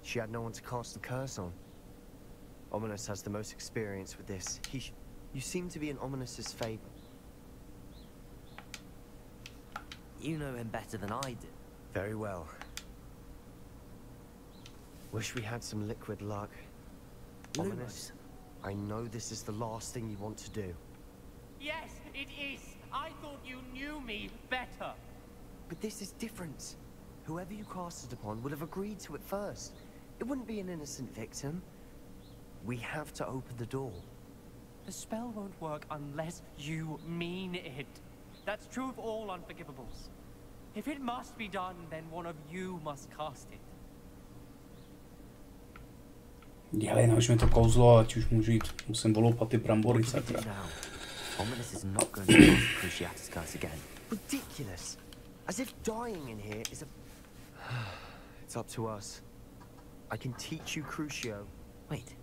She had no one to cast the curse on. Ominous has the most experience with this. You seem to be in Ominous's favor. You know him better than I do. Very well. Wish we had some liquid luck. Ominous, I know this is the last thing you want to do. Yes, it is. I thought you knew me better. But this is different. Whoever you cast it upon would have agreed to it first. It wouldn't be an innocent victim. We have to open the door. The spell won't work unless you mean it. That's true of all unforgivables. If it must be done, then one of you must cast it. Dělej, nauč mi to kouzlo, ať už můžu jít. Musím voloupat ty brambory, sakra. Ominous is not going to cast Cruciatus curse again. Ridiculous. As if dying in here is a... It's up to us. I can teach you Crucio. Wait,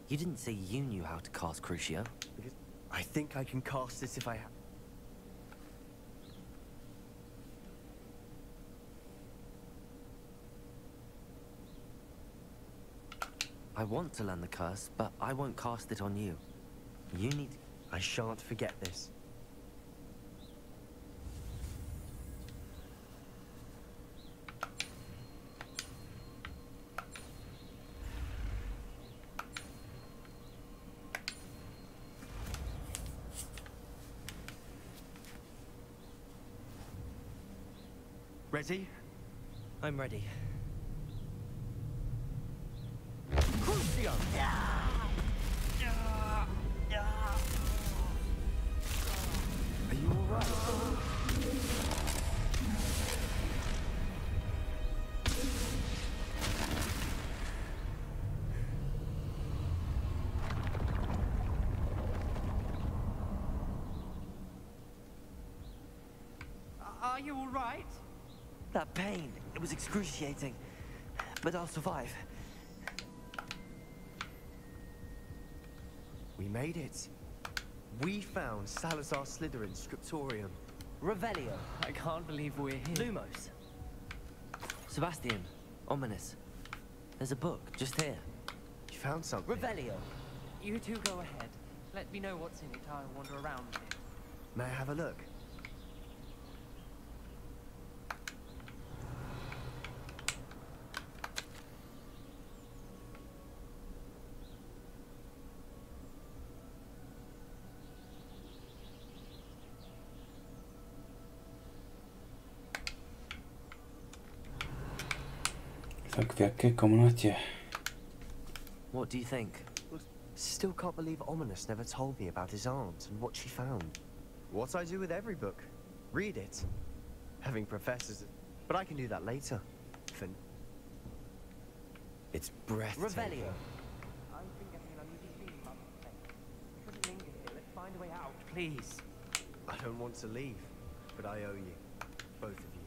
you didn't say you knew how to cast Crucio? Because I think I can cast this if I have... I want to learn the curse, but I won't cast it on you. You need... I shan't forget this. Ready? I'm ready. Are you all right? That pain, it was excruciating. But I'll survive. We made it. We found Salazar Slytherin's scriptorium. Revelio. I can't believe we're here. Lumos. Sebastian. Ominous. There's a book just here. You found something? Revelio. You two go ahead. Let me know what's in it. I'll wander around a bit. May I have a look? Tak v jaké komnatě? What do you think? Still can't believe Ominous never told me about his aunt and what she found. What I do with every book. Read it. Having professors... But I can do that later. Finn. It's breathtaking. Revelio. I've been getting an uneasy feeling about this place. We couldn't linger here. Let's find a way out, please. I don't want to leave, but I owe you. Both of you.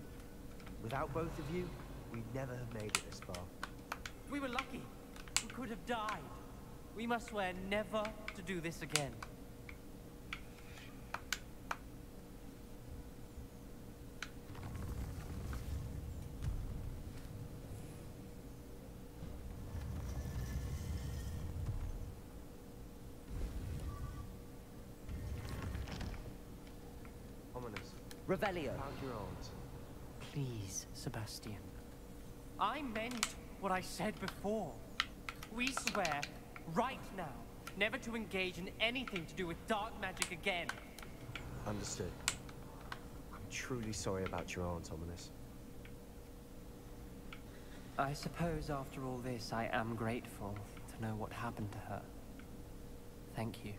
Without both of you, we'd never have made it this far. We were lucky. We could have died. We must swear never to do this again. Ominous. Revelio. Found your aunt. Please, Sebastian. I meant what I said before. We swear, right now, never to engage in anything to do with dark magic again. Understood. I'm truly sorry about your aunt, Ominous. I suppose after all this, I am grateful to know what happened to her. Thank you.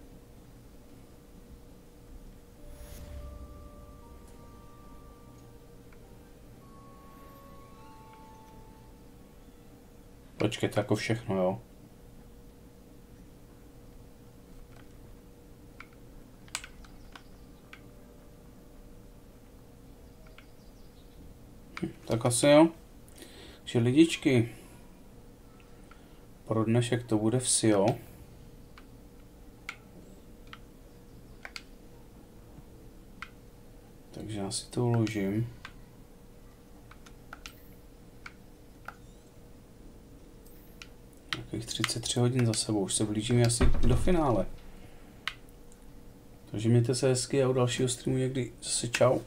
Počkejte, jako všechno, jo? Tak asi jo. Takže lidičky, pro dnešek to bude vsi, jo? Takže já si to uložím. Nějakých 33 hodin za sebou, už se blížíme asi do finále. Takže mějte se hezky a u dalšího streamu někdy zase čau.